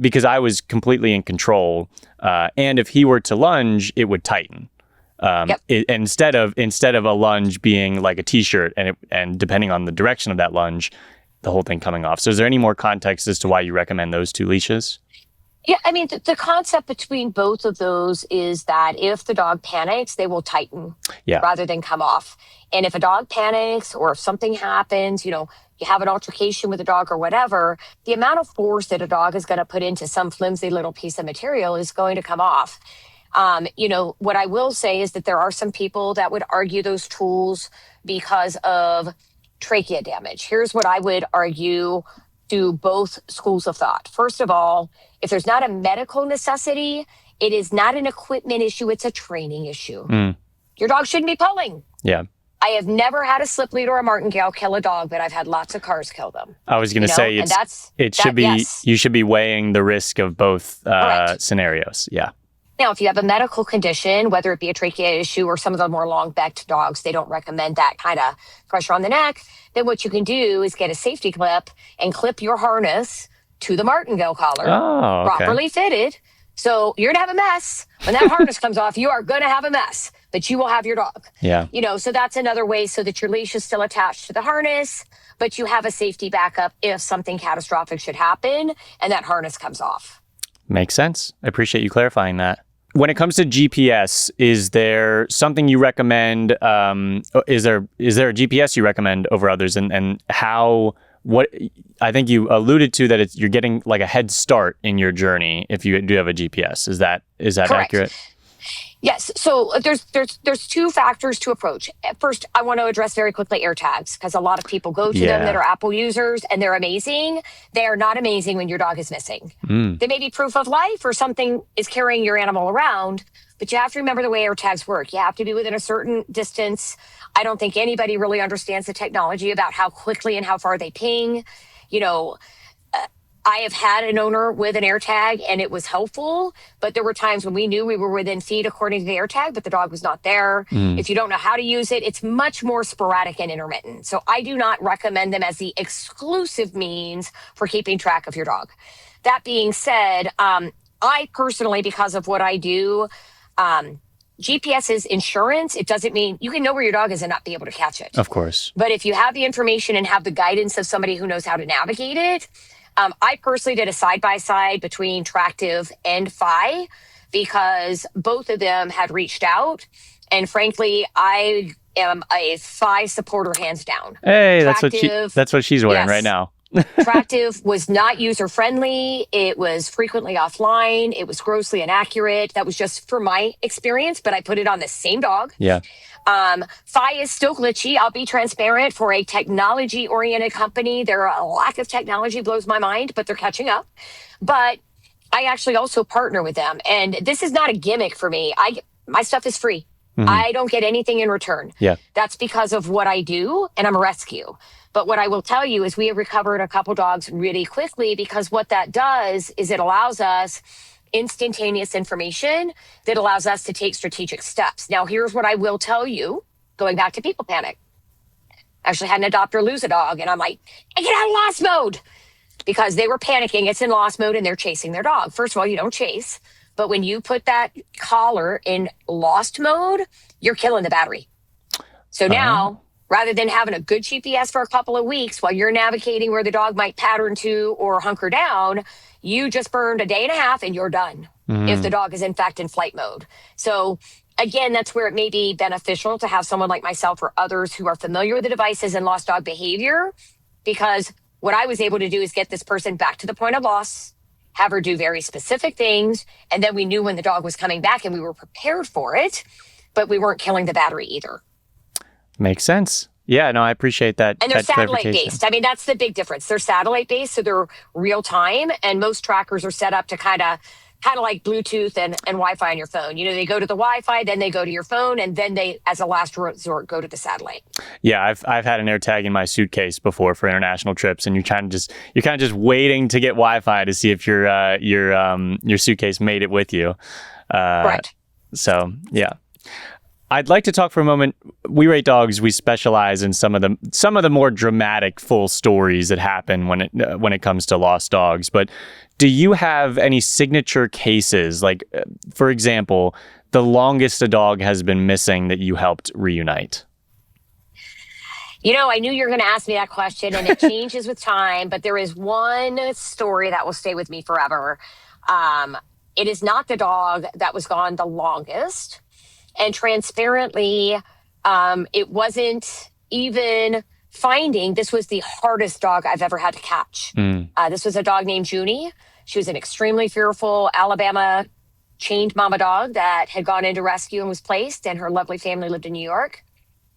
because I was completely in control. And if he were to lunge, it would tighten. Instead of a lunge being like a t-shirt and depending on the direction of that lunge, the whole thing coming off. So is there any more context as to why you recommend those two leashes? Yeah, I mean, the concept between both of those is that if the dog panics, they will tighten rather than come off. And if a dog panics or if something happens, you have an altercation with a dog or whatever, the amount of force that a dog is going to put into some flimsy little piece of material is going to come off. What I will say is that there are some people that would argue those tools because of trachea damage. Here's what I would argue to both schools of thought. First of all, if there's not a medical necessity, it is not an equipment issue, it's a training issue. Your dog shouldn't be pulling. Yeah. I have never had a slip lead or a martingale kill a dog, but I've had lots of cars kill them. I was going to say, you should be weighing the risk of both scenarios. Yeah. Now, if you have a medical condition, whether it be a trachea issue or some of the more long-backed dogs, they don't recommend that kind of pressure on the neck, then what you can do is get a safety clip and clip your harness to the martingale collar, properly fitted. So you're going to have a mess. When that harness comes off, you are going to have a mess, but you will have your dog. Yeah. So that's another way so that your leash is still attached to the harness, but you have a safety backup if something catastrophic should happen and that harness comes off. Makes sense. I appreciate you clarifying that. When it comes to GPS, is there something you recommend? Is there a GPS you recommend over others, and how? What I think you alluded to that you're getting like a head start in your journey if you do have a GPS. Is that Correct. accurate? Yes. So there's two factors to approach. First, I want to address very quickly AirTags, because a lot of people go to them that are Apple users and they're amazing. They are not amazing when your dog is missing. They may be proof of life or something is carrying your animal around, but you have to remember the way AirTags work. You have to be within a certain distance. I don't think anybody really understands the technology about how quickly and how far they ping. I have had an owner with an AirTag and it was helpful, but there were times when we knew we were within feet according to the AirTag, but the dog was not there. If you don't know how to use it, it's much more sporadic and intermittent. So I do not recommend them as the exclusive means for keeping track of your dog. That being said, I personally, because of what I do, GPS is insurance. It doesn't mean you can know where your dog is and not be able to catch it. Of course. But if you have the information and have the guidance of somebody who knows how to navigate it, I personally did a side-by-side between Tractive and Fi because both of them had reached out. And frankly, I am a Fi supporter hands down. Hey, that's what she's wearing right now. Tractive was not user-friendly. It was frequently offline. It was grossly inaccurate. That was just for my experience, but I put it on the same dog. Yeah. Fi is still glitchy. I'll be transparent. For a technology-oriented company, their lack of technology blows my mind, but they're catching up. But I actually also partner with them. And this is not a gimmick for me. My stuff is free. I don't get anything in return. Yeah. That's because of what I do, and I'm a rescue. But what I will tell you is we have recovered a couple dogs really quickly because what that does is it allows us instantaneous information that allows us to take strategic steps. Now, here's what I will tell you, going back to people panic. I actually had an adopter lose a dog, and I'm like, I get out of lost mode because they were panicking. It's in lost mode, and they're chasing their dog. First of all, you don't chase. But when you put that collar in lost mode, you're killing the battery. So now, rather than having a good GPS for a couple of weeks while you're navigating where the dog might pattern to or hunker down, you just burned a day and a half and you're done if the dog is in fact in flight mode. So again, that's where it may be beneficial to have someone like myself or others who are familiar with the devices and lost dog behavior, because what I was able to do is get this person back to the point of loss, have her do very specific things, and then we knew when the dog was coming back and we were prepared for it, but we weren't killing the battery either. Makes sense. Yeah, no, I appreciate that. And they're satellite based. I mean, that's the big difference. They're satellite based, so they're real time. And most trackers are set up to kind of like Bluetooth and Wi-Fi on your phone. They go to the Wi-Fi, then they go to your phone, and then they, as a last resort, go to the satellite. Yeah, I've had an AirTag in my suitcase before for international trips, and you're kind of just waiting to get Wi-Fi to see if your suitcase made it with you. Right. So yeah. I'd like to talk for a moment. We Rate Dogs. We specialize in some of the more dramatic full stories that happen when it comes to lost dogs. But do you have any signature cases? Like, for example, the longest a dog has been missing that you helped reunite? I knew you were going to ask me that question, and it changes with time. But there is one story that will stay with me forever. It is not the dog that was gone the longest. And transparently, it wasn't even finding. This was the hardest dog I've ever had to catch. This was a dog named Junie. She was an extremely fearful Alabama chained mama dog that had gone into rescue and was placed, and her lovely family lived in New York.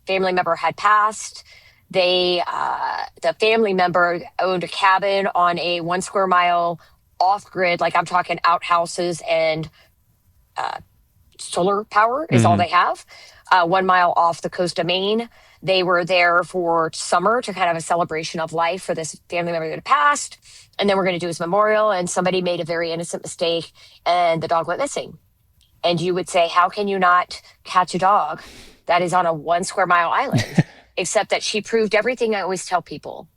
Family member had passed. The family member owned a cabin on a 1 square mile off-grid, like I'm talking outhouses and solar power is all they have, 1 mile off the coast of Maine. They were there for summer to kind of a celebration of life for this family member that had passed. And then we're going to do his memorial. And somebody made a very innocent mistake and the dog went missing. And you would say, how can you not catch a dog that is on a 1 square mile island? Except that she proved everything I always tell people.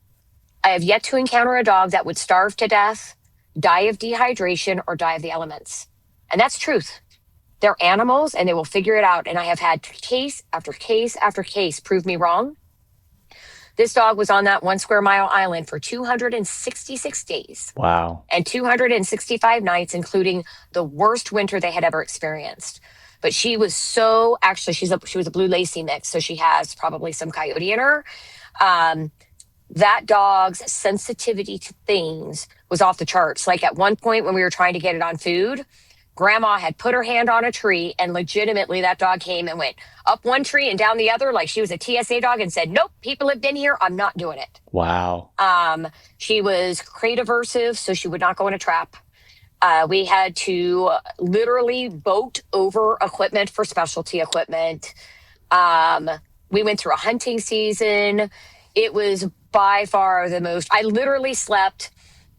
I have yet to encounter a dog that would starve to death, die of dehydration, or die of the elements. And that's truth. They're animals and they will figure it out. And I have had case after case after case prove me wrong. This dog was on that 1 square mile island for 266 days. Wow. And 265 nights, including the worst winter they had ever experienced. But she was she was a blue lacy mix. So she has probably some coyote in her. That dog's sensitivity to things was off the charts. Like at one point when we were trying to get it on food, Grandma had put her hand on a tree and legitimately that dog came and went up one tree and down the other like she was a TSA dog and said, nope, people have been here. I'm not doing it. Wow. She was crate aversive, so she would not go in a trap. We had to literally boat over equipment for specialty equipment. We went through a hunting season. It was by far the most. I literally slept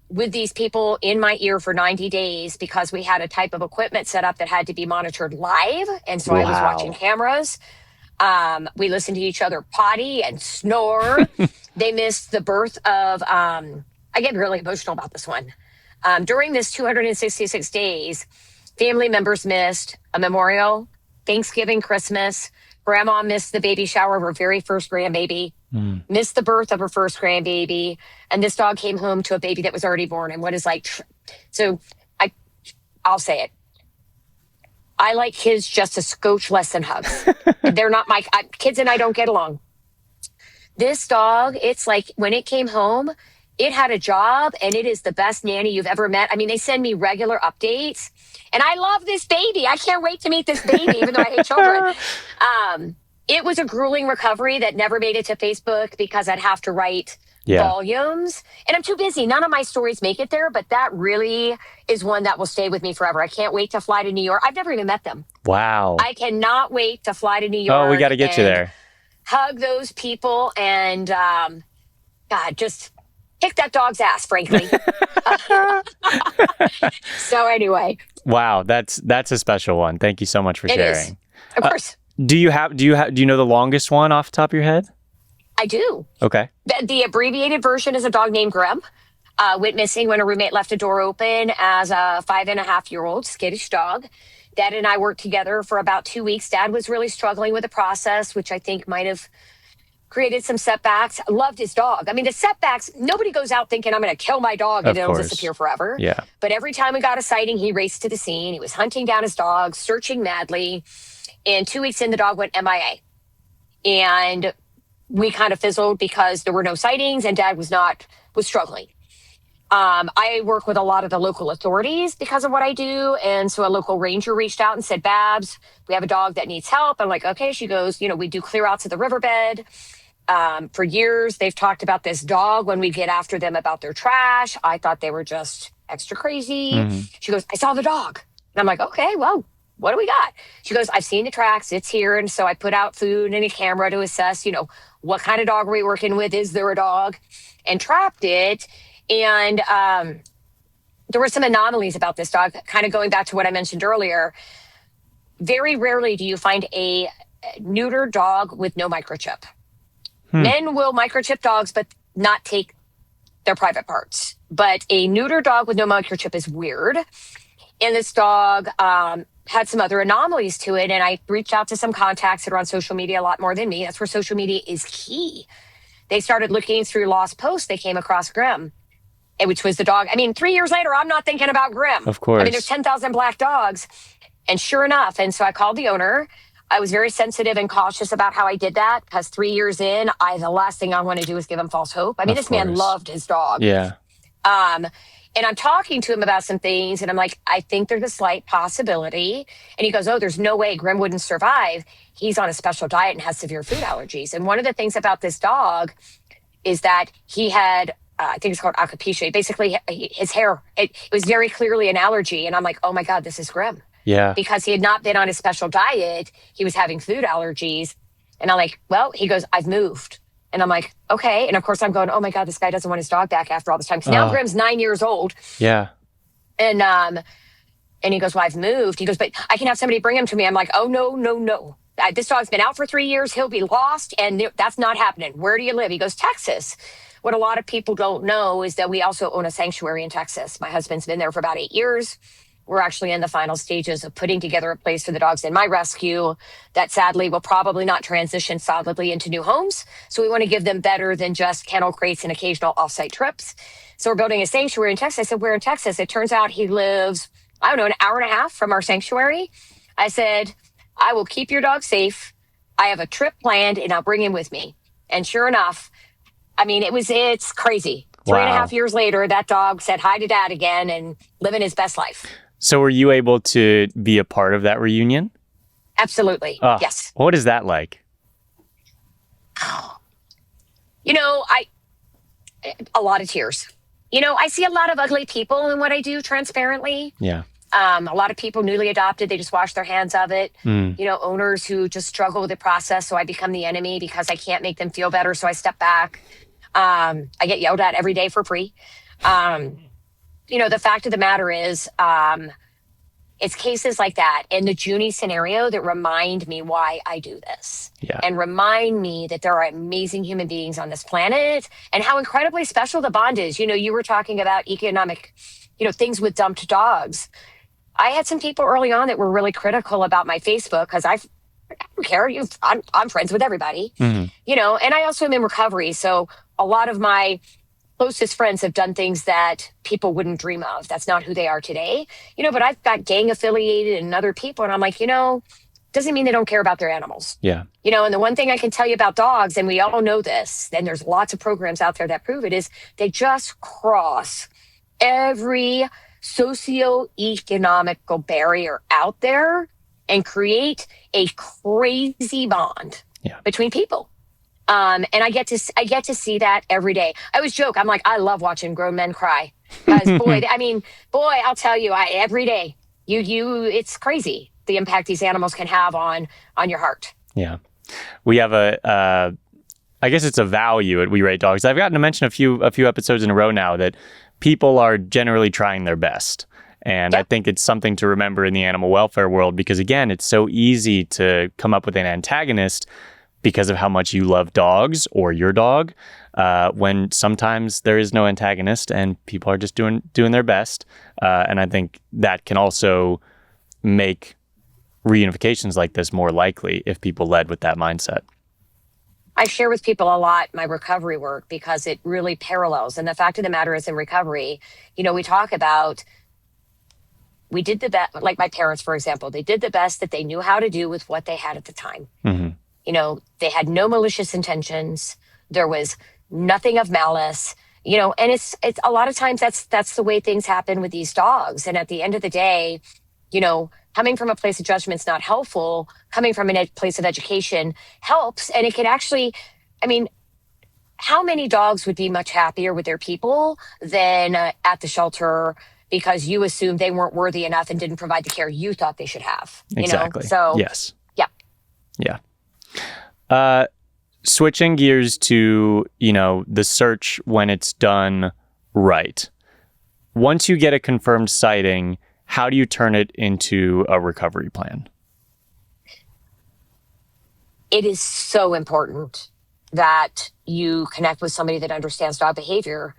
with these people in my ear for 90 days because we had a type of equipment set up that had to be monitored live. And so I was watching cameras. We listened to each other potty and snore. They missed the birth of, I get really emotional about this one. During this 266 days, family members missed a memorial, Thanksgiving, Christmas. Grandma missed the baby shower of her very first grandbaby, missed the birth of her first grandbaby. And this dog came home to a baby that was already born. And what is like, so I'll say it. I like kids just a scotch less than hugs. They're not my kids and I don't get along. This dog, it's like when it came home, it had a job and it is the best nanny you've ever met. I mean, they send me regular updates and I love this baby. I can't wait to meet this baby, even though I hate children. It was a grueling recovery that never made it to Facebook because I'd have to write volumes and I'm too busy. None of my stories make it there, but that really is one that will stay with me forever. I can't wait to fly to New York. I've never even met them. Wow. I cannot wait to fly to New York. Oh, we got to get you there. Hug those people and God, just kick that dog's ass, frankly. So anyway. Wow, that's a special one. Thank you so much for sharing. Is. Of course. Do you know the longest one off the top of your head? I do. Okay. The abbreviated version is a dog named Grim. Went missing when a roommate left a door open as a 5.5-year-old skittish dog. Dad and I worked together for about 2 weeks. Dad was really struggling with the process, which I think might have created some setbacks. Loved his dog. I mean, the setbacks, nobody goes out thinking I'm going to kill my dog and it'll disappear forever. Yeah. But every time we got a sighting, he raced to the scene. He was hunting down his dog, searching madly. And 2 weeks in, the dog went MIA. And we kind of fizzled because there were no sightings and Dad was struggling. I work with a lot of the local authorities because of what I do. And so a local ranger reached out and said, Babs, we have a dog that needs help. I'm like, okay. She goes, we do clear outs of the riverbed. For years, they've talked about this dog when we get after them about their trash. I thought they were just extra crazy. Mm-hmm. She goes, I saw the dog. And I'm like, okay, well, what do we got? She goes, I've seen the tracks. It's here. And so I put out food and a camera to assess, what kind of dog are we working with? Is there a dog? And trapped it. And there were some anomalies about this dog, kind of going back to what I mentioned earlier. very rarely do you find a neuter dog with no microchip. Men will microchip dogs, but not take their private parts. But a neuter dog with no microchip is weird. And this dog had some other anomalies to it. And I reached out to some contacts that are on social media a lot more than me. That's where social media is key. They started looking through lost posts. They came across Grim, which was the dog. I mean, 3 years later, I'm not thinking about Grim. Of course. I mean, there's 10,000 black dogs. And sure enough, and so I called the owner. I was very sensitive and cautious about how I did that because 3 years in, the last thing I want to do is give him false hope. I mean, this man loved his dog. Yeah. And I'm talking to him about some things, and I'm like, I think there's a slight possibility. And he goes, oh, there's no way Grim wouldn't survive. He's on a special diet and has severe food allergies. And one of the things about this dog is that he had, I think it's called alopecia. Basically, his hair, it was very clearly an allergy. And I'm like, oh my God, this is Grim. Yeah. Because he had not been on a special diet. He was having food allergies. And I'm like, well, he goes, I've moved. And I'm like, okay. And of course I'm going, oh my God, this guy doesn't want his dog back after all this time. Because now Grim's 9 years old. Yeah. And he goes, well, I've moved. He goes, but I can have somebody bring him to me. I'm like, oh, no. This dog's been out for 3 years. He'll be lost. And that's not happening. Where do you live? He goes, Texas. What a lot of people don't know is that we also own a sanctuary in Texas. My husband's been there for about 8 years. We're actually in the final stages of putting together a place for the dogs in my rescue that sadly will probably not transition solidly into new homes. So we want to give them better than just kennel crates and occasional offsite trips. So we're building a sanctuary in Texas. I said, where in Texas? It turns out he lives, I don't know, an hour and a half from our sanctuary. I said, I will keep your dog safe. I have a trip planned and I'll bring him with me. And sure enough, I mean, it's crazy. Wow. 3.5 years later, that dog said hi to dad again and living his best life. So were you able to be a part of that reunion? Absolutely. Yes. What is that like? You know, a lot of tears. You know, I see a lot of ugly people in what I do, transparently. Yeah. A lot of people newly adopted, they just wash their hands of it. You know, owners who just struggle with the process. So I become the enemy because I can't make them feel better. So I step back. I get yelled at every day for free. You know, the fact of the matter is, it's cases like that in the Junie scenario that remind me why I do this. Yeah. And remind me that there are amazing human beings on this planet and how incredibly special the bond is. You know, you were talking about economic, you know, things with dumped dogs. I had some people early on that were really critical about my Facebook because I don't care. I'm friends with everybody, you know, and I also am in recovery. So a lot of my closest friends have done things that people wouldn't dream of. That's not who they are today, you know, but I've got gang affiliated and other people. And I'm like, you know, doesn't mean they don't care about their animals. Yeah. You know, and the one thing I can tell you about dogs, and we all know this, and there's lots of programs out there that prove it, is they just cross every socio-economical barrier out there and create a crazy bond between people. And I get to see that every day. I always joke. I'm like, I love watching grown men cry. Because boy, I'll tell you, every day, it's crazy the impact these animals can have on your heart. Yeah, we have I guess it's a value at We Rate Dogs. I've gotten to mention a few episodes in a row now that people are generally trying their best. And I think it's something to remember in the animal welfare world because, again, it's so easy to come up with an antagonist because of how much you love dogs or your dog, when sometimes there is no antagonist and people are just doing their best. And I think that can also make reunifications like this more likely if people led with that mindset. I share with people a lot my recovery work because it really parallels. And the fact of the matter is in recovery, you know, we talk about we did the best, like my parents, for example, they did the best that they knew how to do with what they had at the time. You know, they had no malicious intentions. There was nothing of malice, you know, and it's a lot of times that's the way things happen with these dogs. And at the end of the day, you know, coming from a place of judgment is not helpful. Coming from a place of education helps. And it can actually, I mean, how many dogs would be much happier with their people than at the shelter because you assumed they weren't worthy enough and didn't provide the care you thought they should have? Exactly. You know? So, yes. Yeah. Yeah. Switching gears to, you know, the search when it's done right. Once you get a confirmed sighting, how do you turn it into a recovery plan? it is so important that you connect with somebody that understands dog behavior.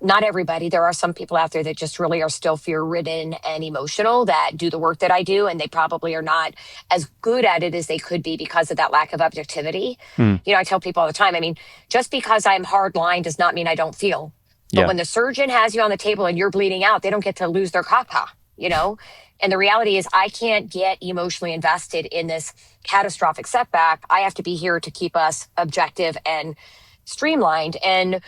Not everybody. There are some people out there that just really are still fear-ridden and emotional that do the work that I do, and they probably are not as good at it as they could be because of that lack of objectivity. Mm. I tell people all the time, I mean, just because I'm hard-line does not mean I don't feel. But Yeah. when the surgeon has you on the table and you're bleeding out, they don't get to lose their caca, And the reality is I can't get emotionally invested in this catastrophic setback. I have to be here to keep us objective and streamlined. And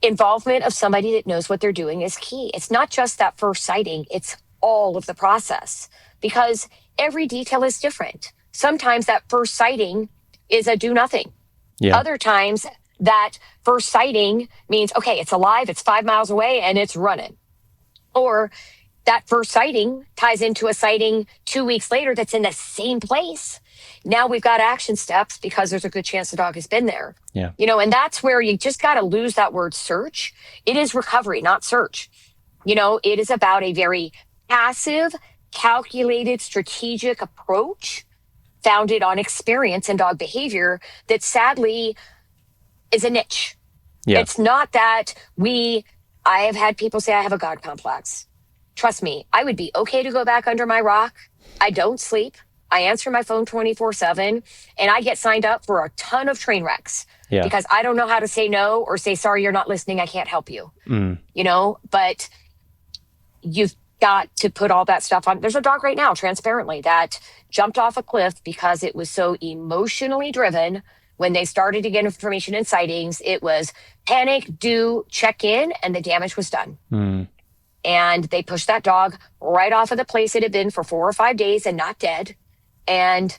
involvement of somebody that knows what they're doing is key. It's not just that first sighting, it's all of the process because every detail is different. Sometimes that first sighting is a do nothing. Yeah. Other times that first sighting means, okay, it's alive, it's 5 miles away, and it's running. Or that first sighting ties into a sighting 2 weeks later that's in the same place. Now we've got action steps because there's a good chance the dog has been there. Yeah. And that's where you just got to lose that word search. It is recovery, not search. It is about a very passive, calculated, strategic approach founded on experience and dog behavior that sadly is a niche. Yeah. It's not that I have had people say I have a God complex. Trust me, I would be okay to go back under my rock. I don't sleep. I answer my phone 24/7 and I get signed up for a ton of train wrecks because I don't know how to say no or say, sorry, you're not listening. I can't help you. But you've got to put all that stuff on. There's a dog right now, transparently, that jumped off a cliff because it was so emotionally driven. When they started to get information and sightings, it was panic, do, check in, and the damage was done. Mm. And they pushed that dog right off of the place it had been for 4 or 5 days and not dead. And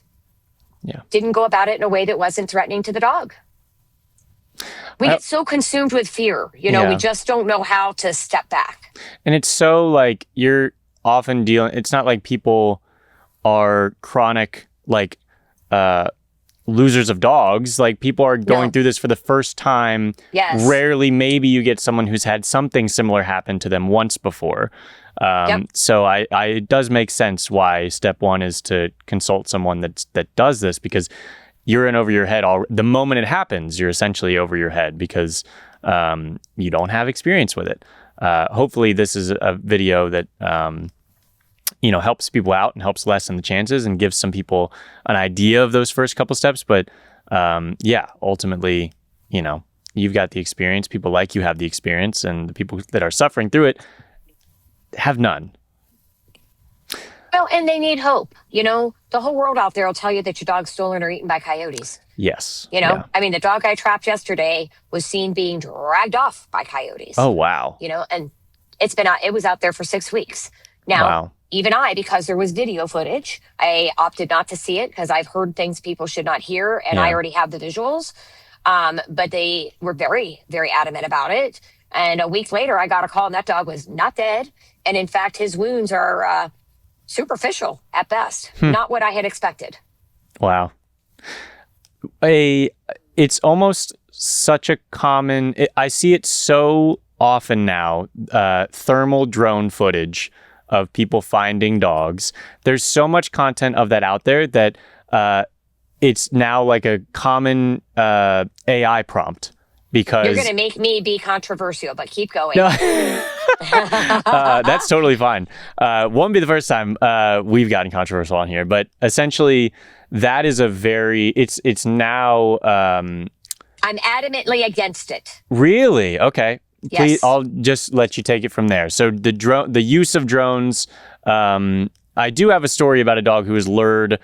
didn't go about it in a way that wasn't threatening to the dog. We get so consumed with fear, we just don't know how to step back. And it's so like you're often it's not like people are chronic, losers of dogs. Like people are going through this for the first time. Yes. Rarely, maybe you get someone who's had something similar happen to them once before. So it does make sense why step one is to consult someone that does this, because you're in over your head. The moment it happens, you're essentially over your head because you don't have experience with it. Hopefully this is a video that helps people out and helps lessen the chances and gives some people an idea of those first couple steps. But ultimately, you've got the experience. People like you have the experience, and the people that are suffering through it have none. Well, and they need hope. The whole world out there will tell you that your dog's stolen or eaten by coyotes. Yes. I mean, the dog I trapped yesterday was seen being dragged off by coyotes. Oh, wow. And it was out there for 6 weeks. Now, even because there was video footage, I opted not to see it because I've heard things people should not hear, and I already have the visuals. But they were very, very adamant about it. And a week later, I got a call, and that dog was not dead. And in fact, his wounds are superficial at best. Not what I had expected. Wow. It's almost such a common... I see it so often now, thermal drone footage of people finding dogs. There's so much content of that out there that it's now like a common AI prompt. Because you're going to make me be controversial, but keep going. No. That's totally fine. Won't be the first time we've gotten controversial on here, but essentially that is it's now... I'm adamantly against it. Really? Okay. Yes. Please, I'll just let you take it from there. So the use of drones, I do have a story about a dog who was lured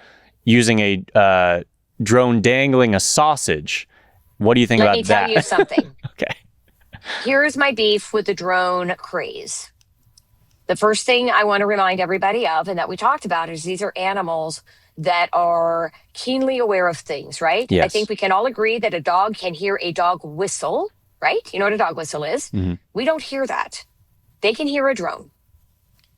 using a drone dangling a sausage. What do you think about that? Let me tell you something. Okay. Here's my beef with the drone craze. The first thing I want to remind everybody of, and that we talked about, is these are animals that are keenly aware of things, right? Yes. I think we can all agree that a dog can hear a dog whistle, right? You know what a dog whistle is? Mm-hmm. We don't hear that. They can hear a drone.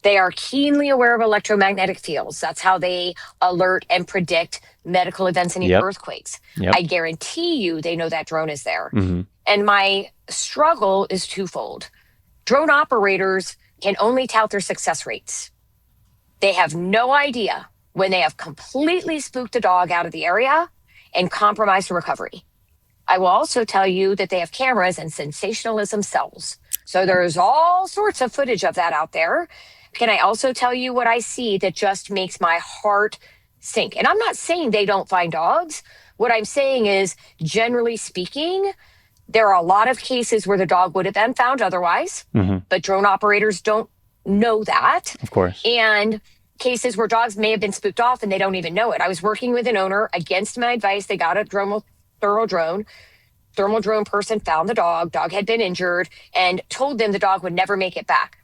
They are keenly aware of electromagnetic fields. That's how they alert and predict medical events and even earthquakes. Yep. I guarantee you they know that drone is there. Mm-hmm. And my struggle is twofold. Drone operators can only tout their success rates. They have no idea when they have completely spooked a dog out of the area and compromised a recovery. I will also tell you that they have cameras and sensationalism sells. So there's all sorts of footage of that out there. Can I also tell you what I see that just makes my heart sink? And I'm not saying they don't find dogs. What I'm saying is, generally speaking, there are a lot of cases where the dog would have been found otherwise, but drone operators don't know that. Of course. And cases where dogs may have been spooked off and they don't even know it. I was working with an owner against my advice. They got a thermal drone person found the dog had been injured, and told them the dog would never make it back.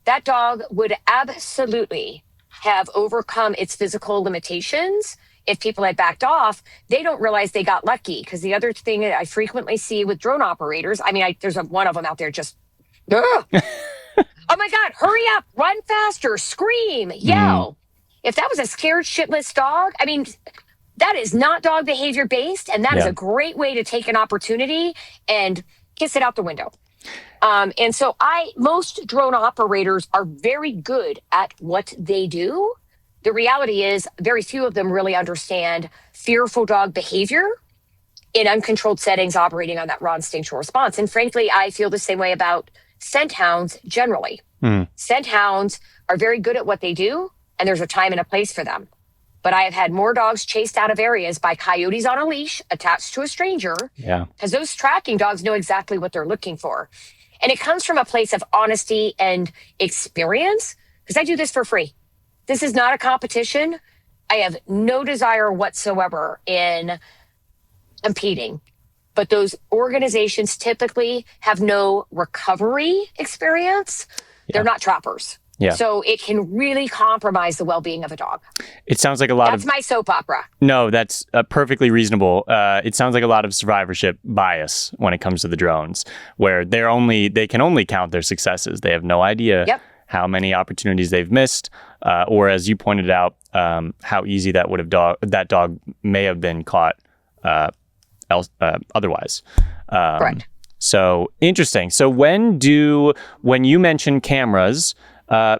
That dog would absolutely have overcome its physical limitations if people had backed off. They don't realize they got lucky, because the other thing that I frequently see with drone operators, there's one of them out there just, oh my God, hurry up, run faster, scream, yell. If that was a scared shitless dog, that is not dog behavior based, and that is a great way to take an opportunity and kiss it out the window. And so most drone operators are very good at what they do. The reality is very few of them really understand fearful dog behavior in uncontrolled settings operating on that raw instinctual response. And frankly, I feel the same way about scent hounds generally. Scent hounds are very good at what they do, and there's a time and a place for them. But I have had more dogs chased out of areas by coyotes on a leash attached to a stranger, because those tracking dogs know exactly what they're looking for. And it comes from a place of honesty and experience, because I do this for free. This is not a competition. I have no desire whatsoever in competing. But those organizations typically have no recovery experience. They're not trappers. So it can really compromise the well-being of a dog. It sounds like That's my soap opera. No, that's perfectly reasonable. It sounds like a lot of survivorship bias when it comes to the drones, where they can only count their successes. They have no idea how many opportunities they've missed, or as you pointed out, how easy that dog may have been caught otherwise. Correct. So interesting. So when you mention cameras,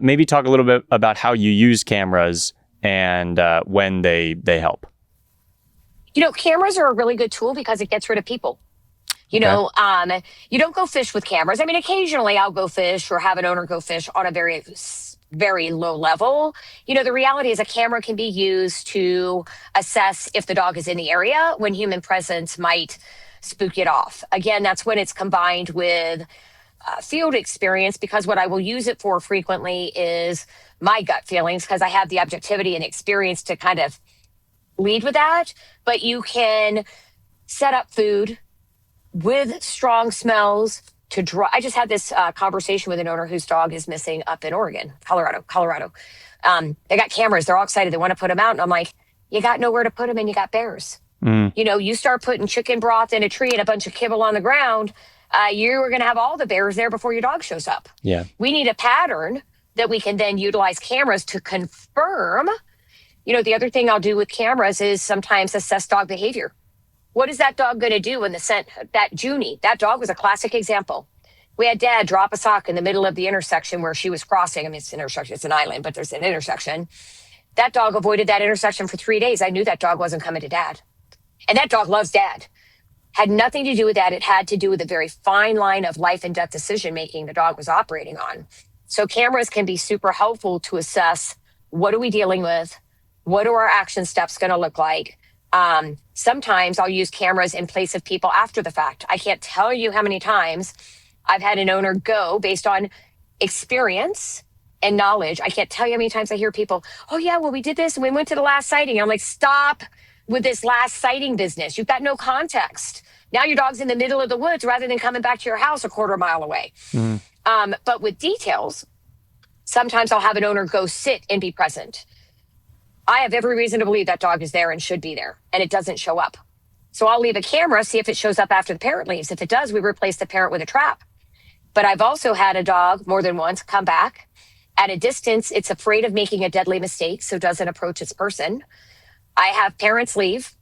maybe talk a little bit about how you use cameras and when they help. Cameras are a really good tool because it gets rid of people. You don't go fish with cameras. Occasionally I'll go fish or have an owner go fish on a very, very low level. The reality is a camera can be used to assess if the dog is in the area when human presence might spook it off. Again, that's when it's combined with field experience, because what I will use it for frequently is my gut feelings, because I have the objectivity and experience to kind of lead with that. But you can set up food with strong smells to draw. I just had this conversation with an owner whose dog is missing up in Colorado. They got cameras. They're all excited. They want to put them out. And I'm like, you got nowhere to put them and you got bears. You start putting chicken broth in a tree and a bunch of kibble on the ground, you're going to have all the bears there before your dog shows up. We need a pattern that we can then utilize cameras to confirm. The other thing I'll do with cameras is sometimes assess dog behavior. What is that dog going to do when the scent, that Junie, that dog was a classic example. We had Dad drop a sock in the middle of the intersection where she was crossing. It's an intersection, it's an island, but there's an intersection. That dog avoided that intersection for 3 days. I knew that dog wasn't coming to Dad. And that dog loves Dad. Had nothing to do with that. It had to do with a very fine line of life and death decision-making the dog was operating on. So cameras can be super helpful to assess, what are we dealing with? What are our action steps going to look like? Sometimes I'll use cameras in place of people after the fact. I can't tell you how many times I've had an owner go based on experience and knowledge. I can't tell you how many times I hear people, oh yeah, well, we did this and we went to the last sighting. I'm like, stop with this last sighting business. You've got no context. Now your dog's in the middle of the woods rather than coming back to your house a quarter mile away. But with details, sometimes I'll have an owner go sit and be present. I have every reason to believe that dog is there and should be there, and it doesn't show up. So I'll leave a camera, see if it shows up after the parent leaves. If it does, we replace the parent with a trap. But I've also had a dog more than once come back. At a distance, it's afraid of making a deadly mistake, so doesn't approach its person. I have parents leave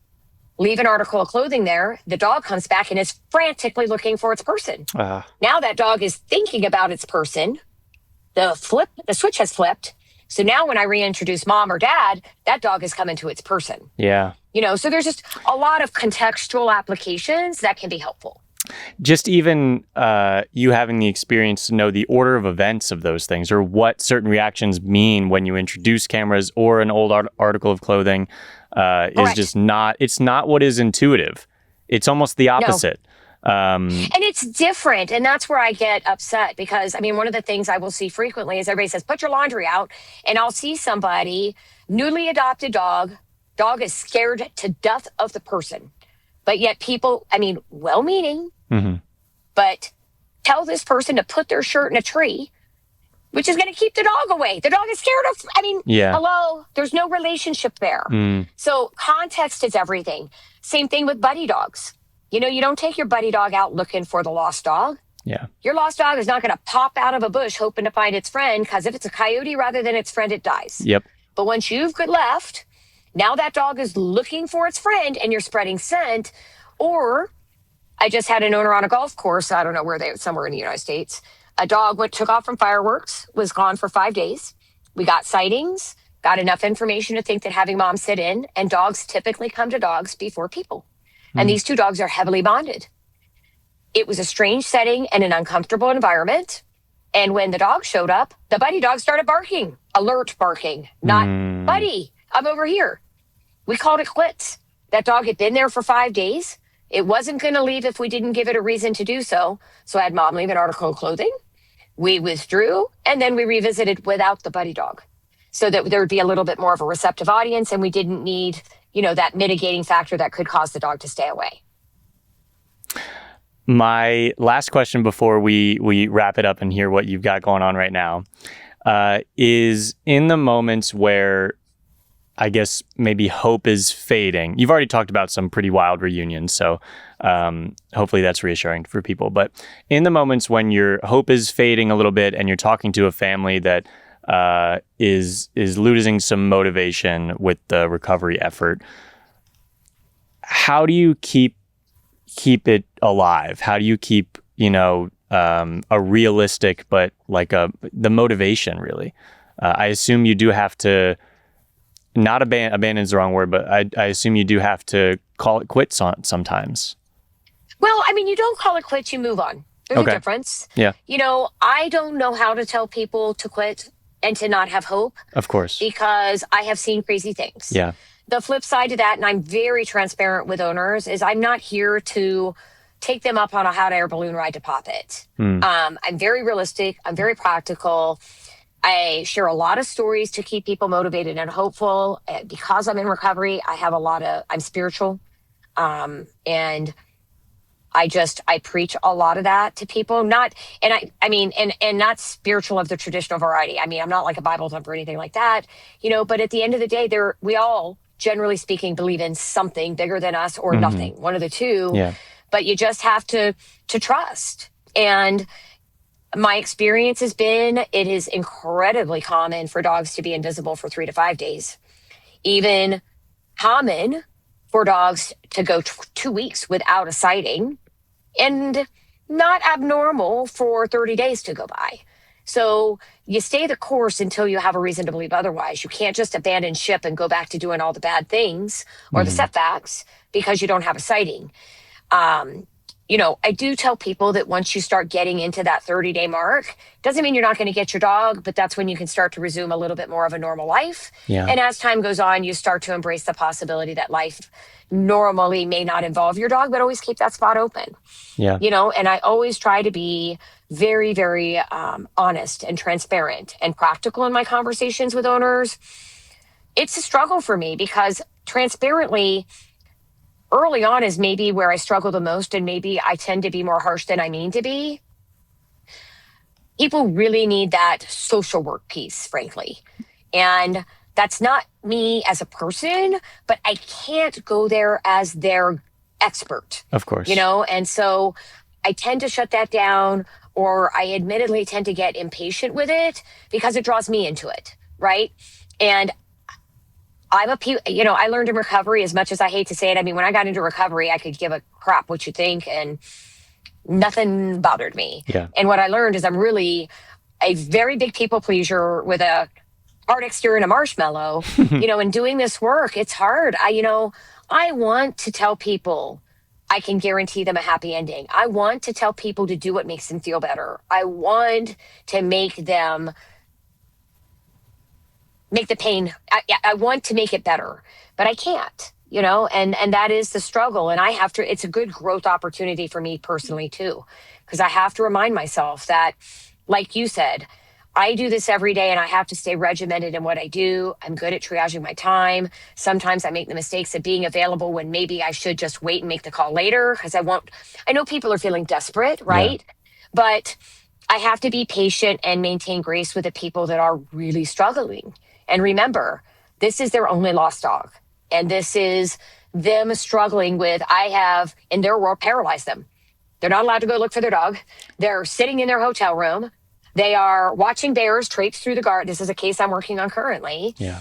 an article of clothing there. The dog comes back and is frantically looking for its person. Now that dog is thinking about its person. The switch has flipped. So now when I reintroduce mom or dad, that dog is coming to its person. Yeah. So there's just a lot of contextual applications that can be helpful. Just even you having the experience to know the order of events of those things, or what certain reactions mean when you introduce cameras or an old article of clothing is just not, it's not what is intuitive. It's almost the opposite. And it's different. And that's where I get upset because, one of the things I will see frequently is everybody says, put your laundry out. And I'll see somebody, newly adopted dog is scared to death of the person. But yet people, well-meaning, but tell this person to put their shirt in a tree, which is going to keep the dog away. The dog is scared of, hello, there's no relationship there. So context is everything. Same thing with buddy dogs. You don't take your buddy dog out looking for the lost dog. Yeah. Your lost dog is not going to pop out of a bush hoping to find its friend, because if it's a coyote rather than its friend, it dies. Yep. But once you've left, now that dog is looking for its friend and you're spreading scent. Or I just had an owner on a golf course, I don't know where somewhere in the United States. A dog took off from fireworks, was gone for 5 days. We got sightings, got enough information to think that having mom sit in, and dogs typically come to dogs before people. And these two dogs are heavily bonded. It was a strange setting and an uncomfortable environment. And when the dog showed up, the buddy dog started barking, alert barking, not buddy, I'm over here. We called it quits. That dog had been there for 5 days. It wasn't going to leave if we didn't give it a reason to do so. So I had mom leave an article of clothing. We withdrew, and then we revisited without the buddy dog, so that there would be a little bit more of a receptive audience, and we didn't need, that mitigating factor that could cause the dog to stay away. My last question before we wrap it up and hear what you've got going on right now is, in the moments where I guess maybe hope is fading. You've already talked about some pretty wild reunions, so hopefully that's reassuring for people. But in the moments when your hope is fading a little bit and you're talking to a family that is losing some motivation with the recovery effort, how do you keep it alive? How do you keep a realistic but the motivation really? I assume you do have to. Not abandon is the wrong word, but I assume you do have to call it quits on sometimes. Well, you don't call it quits, you move on. There's a difference. Yeah. I don't know how to tell people to quit and to not have hope. Of course. Because I have seen crazy things. Yeah. The flip side to that, and I'm very transparent with owners, is I'm not here to take them up on a hot air balloon ride to pop it. I'm very realistic. I'm very practical. I share a lot of stories to keep people motivated and hopeful. Because I'm in recovery, I'm spiritual. And I preach a lot of that to people. Not spiritual of the traditional variety. I'm not like a Bible thumper or anything like that, but at the end of the day, we all, generally speaking, believe in something bigger than us or nothing, one of the two. Yeah. But you just have to trust. And my experience has been, it is incredibly common for dogs to be invisible for 3 to 5 days. Even common for dogs to go 2 weeks without a sighting, and not abnormal for 30 days to go by. So you stay the course until you have a reason to believe otherwise. You can't just abandon ship and go back to doing all the bad things or the setbacks because you don't have a sighting. I do tell people that once you start getting into that 30-day mark, doesn't mean you're not going to get your dog, but that's when you can start to resume a little bit more of a normal life. Yeah. And as time goes on, you start to embrace the possibility that life normally may not involve your dog, but always keep that spot open. Yeah. And I always try to be very, very honest and transparent and practical in my conversations with owners. It's a struggle for me because transparently, early on is maybe where I struggle the most, and maybe I tend to be more harsh than I mean to be. People really need that social work piece, frankly. And that's not me as a person, but I can't go there as their expert. Of course. And so I tend to shut that down, or I admittedly tend to get impatient with it because it draws me into it, right? And I learned in recovery, as much as I hate to say it. When I got into recovery, I could give a crap what you think, and nothing bothered me. Yeah. And what I learned is I'm really a very big people pleaser with a hard exterior and a marshmallow, and doing this work, it's hard. I want to tell people I can guarantee them a happy ending. I want to tell people to do what makes them feel better. I want to make them make the pain. I want to make it better, but I can't, and that is the struggle. And I have to, it's a good growth opportunity for me personally too, because I have to remind myself that, like you said, I do this every day and I have to stay regimented in what I do. I'm good at triaging my time. Sometimes I make the mistakes of being available when maybe I should just wait and make the call later because I know people are feeling desperate, right? Yeah. But I have to be patient and maintain grace with the people that are really struggling. And remember, this is their only lost dog. And this is them struggling with, I have, in their world, paralyzed them. They're not allowed to go look for their dog. They're sitting in their hotel room. They are watching bears traipse through the garden. This is a case I'm working on currently. Yeah.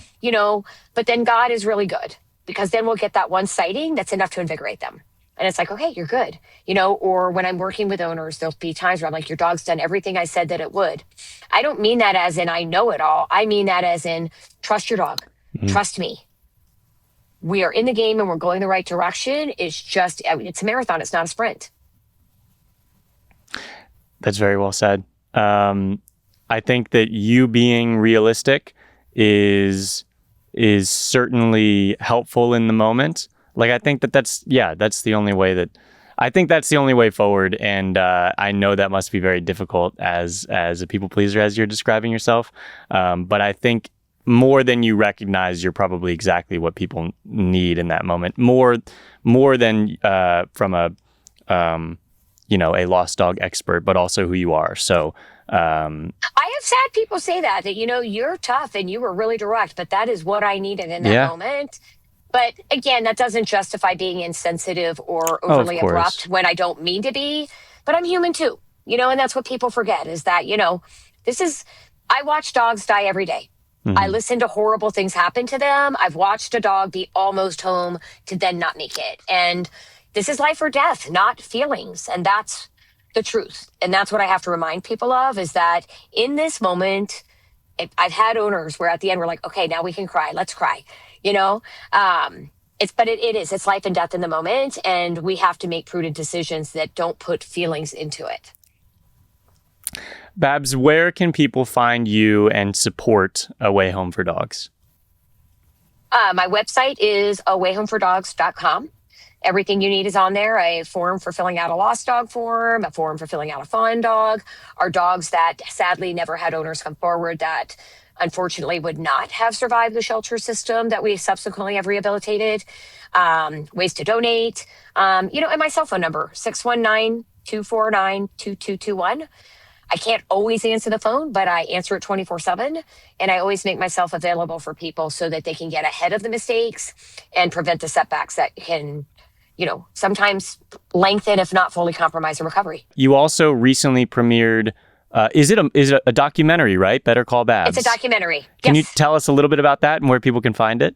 But then God is really good because then we'll get that one sighting that's enough to invigorate them. And it's like, okay, you're good. Or when I'm working with owners, there'll be times where I'm like, your dog's done everything I said that it would. I don't mean that as in I know it all. I mean that as in trust your dog. Mm-hmm. Trust me. We are in the game and we're going the right direction. It's a marathon. It's not a sprint. That's very well said. I think that you being realistic is certainly helpful in the moment. Like, I think that's the only way forward. And I know that must be very difficult as a people pleaser, as you're describing yourself. But I think more than you recognize, you're probably exactly what people need in that moment. More than from a lost dog expert, but also who you are. So I have sad people say that you're tough and you were really direct, but that is what I needed in that moment. But again, that doesn't justify being insensitive or overly abrupt when I don't mean to be. But I'm human too, and that's what people forget is that, I watch dogs die every day. Mm-hmm. I listen to horrible things happen to them. I've watched a dog be almost home to then not make it. And this is life or death, not feelings. And that's the truth. And that's what I have to remind people of is that in this moment, I've had owners where at the end we're like, okay, now we can cry. Let's cry. It's life and death in the moment. And we have to make prudent decisions that don't put feelings into it. Babs, where can people find you and support A Way Home for Dogs? My website is awayhomefordogs.com. Everything you need is on there. A form for filling out a lost dog form, a form for filling out a fawn dog, our dogs that sadly never had owners come forward that unfortunately would not have survived the shelter system that we subsequently have rehabilitated, ways to donate, and my cell phone number, 619-249-2221. I can't always answer the phone, but I answer it 24/7. And I always make myself available for people so that they can get ahead of the mistakes and prevent the setbacks that can, sometimes lengthen, if not fully compromise a recovery. You also recently premiered, is it a documentary, right? Better Call Babs. It's a documentary. Can you tell us a little bit about that and where people can find it?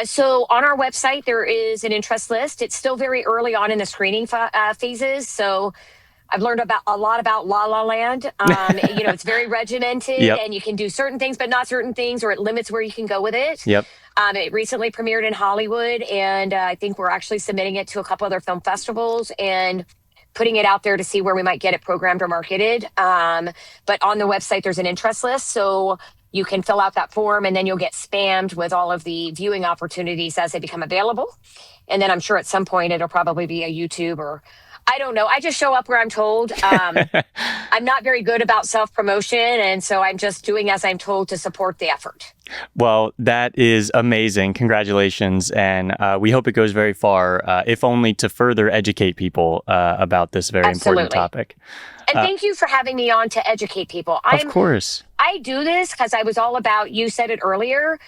So on our website, there is an interest list. It's still very early on in the screening phases. So I've learned a lot about La La Land. It's very regimented and you can do certain things, but not certain things, or it limits where you can go with it. Yep. It recently premiered in Hollywood, and I think we're actually submitting it to a couple other film festivals and putting it out there to see where we might get it programmed or marketed. But on the website, there's an interest list. So you can fill out that form and then you'll get spammed with all of the viewing opportunities as they become available. And then I'm sure at some point it'll probably be a YouTube or I don't know. I just show up where I'm told. I'm not very good about self-promotion, and so I'm just doing as I'm told to support the effort. Well, that is amazing. Congratulations. And we hope it goes very far, if only to further educate people about this very important topic. And thank you for having me on to educate people. Of course. I do this because I was all about, you said it earlier,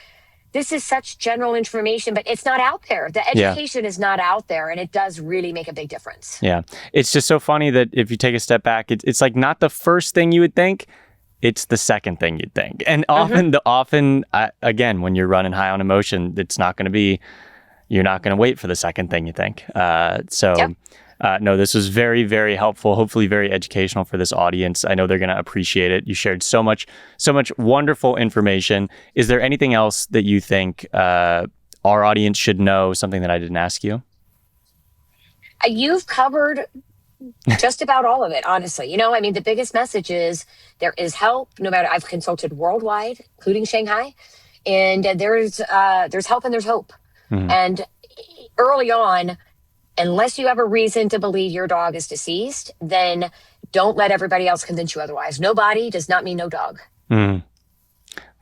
this is such general information, but it's not out there. The education is not out there, and it does really make a big difference. Yeah. It's just so funny that if you take a step back, it's like not the first thing you would think, it's the second thing you'd think. And often, again, when you're running high on emotion, it's not going to be, you're not going to wait for the second thing you think. No, this was very, very helpful, hopefully very educational for this audience. I know they're going to appreciate it. You shared so much wonderful information. Is there anything else that you think our audience should know, something that I didn't ask you? You've covered just about all of it, honestly. I mean, the biggest message is there is help. No matter, I've consulted worldwide, including Shanghai, and there's help and there's hope. And early on, unless you have a reason to believe your dog is deceased, then don't let everybody else convince you otherwise. No body does not mean no dog.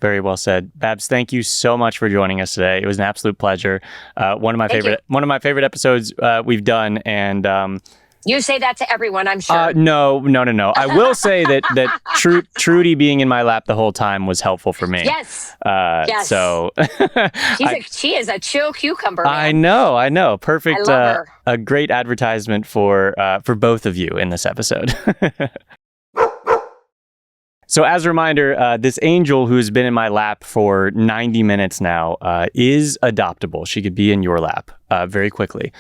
Very well said. Babs, thank you so much for joining us today. It was an absolute pleasure. One of my favorite episodes we've done, and you say that to everyone, I'm sure. No. I will say that Trudy being in my lap the whole time was helpful for me. Yes. Yes. So she is a chill cucumber, man. I know. Perfect. I love her. A great advertisement for both of you in this episode. So as a reminder, this angel who's been in my lap for 90 minutes now is adoptable. She could be in your lap very quickly.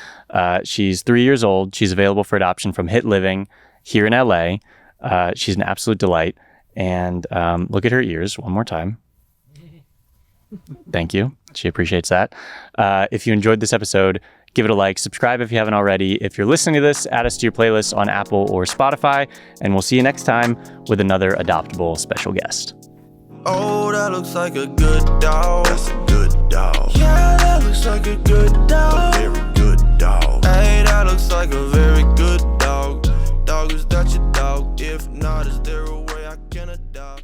She's 3 years old. She's available for adoption from Hit Living here in LA. She's an absolute delight. And look at her ears one more time. Thank you. She appreciates that. If you enjoyed this episode, give it a like, subscribe if you haven't already. If you're listening to this, add us to your playlist on Apple or Spotify, and we'll see you next time with another Adoptable special guest. Oh, that looks like a good dog. That's a good dog. Yeah, that looks like a good dog. A very good dog. Hey, that looks like a very good dog. Dog, is that your dog? If not, is there a way I can adopt?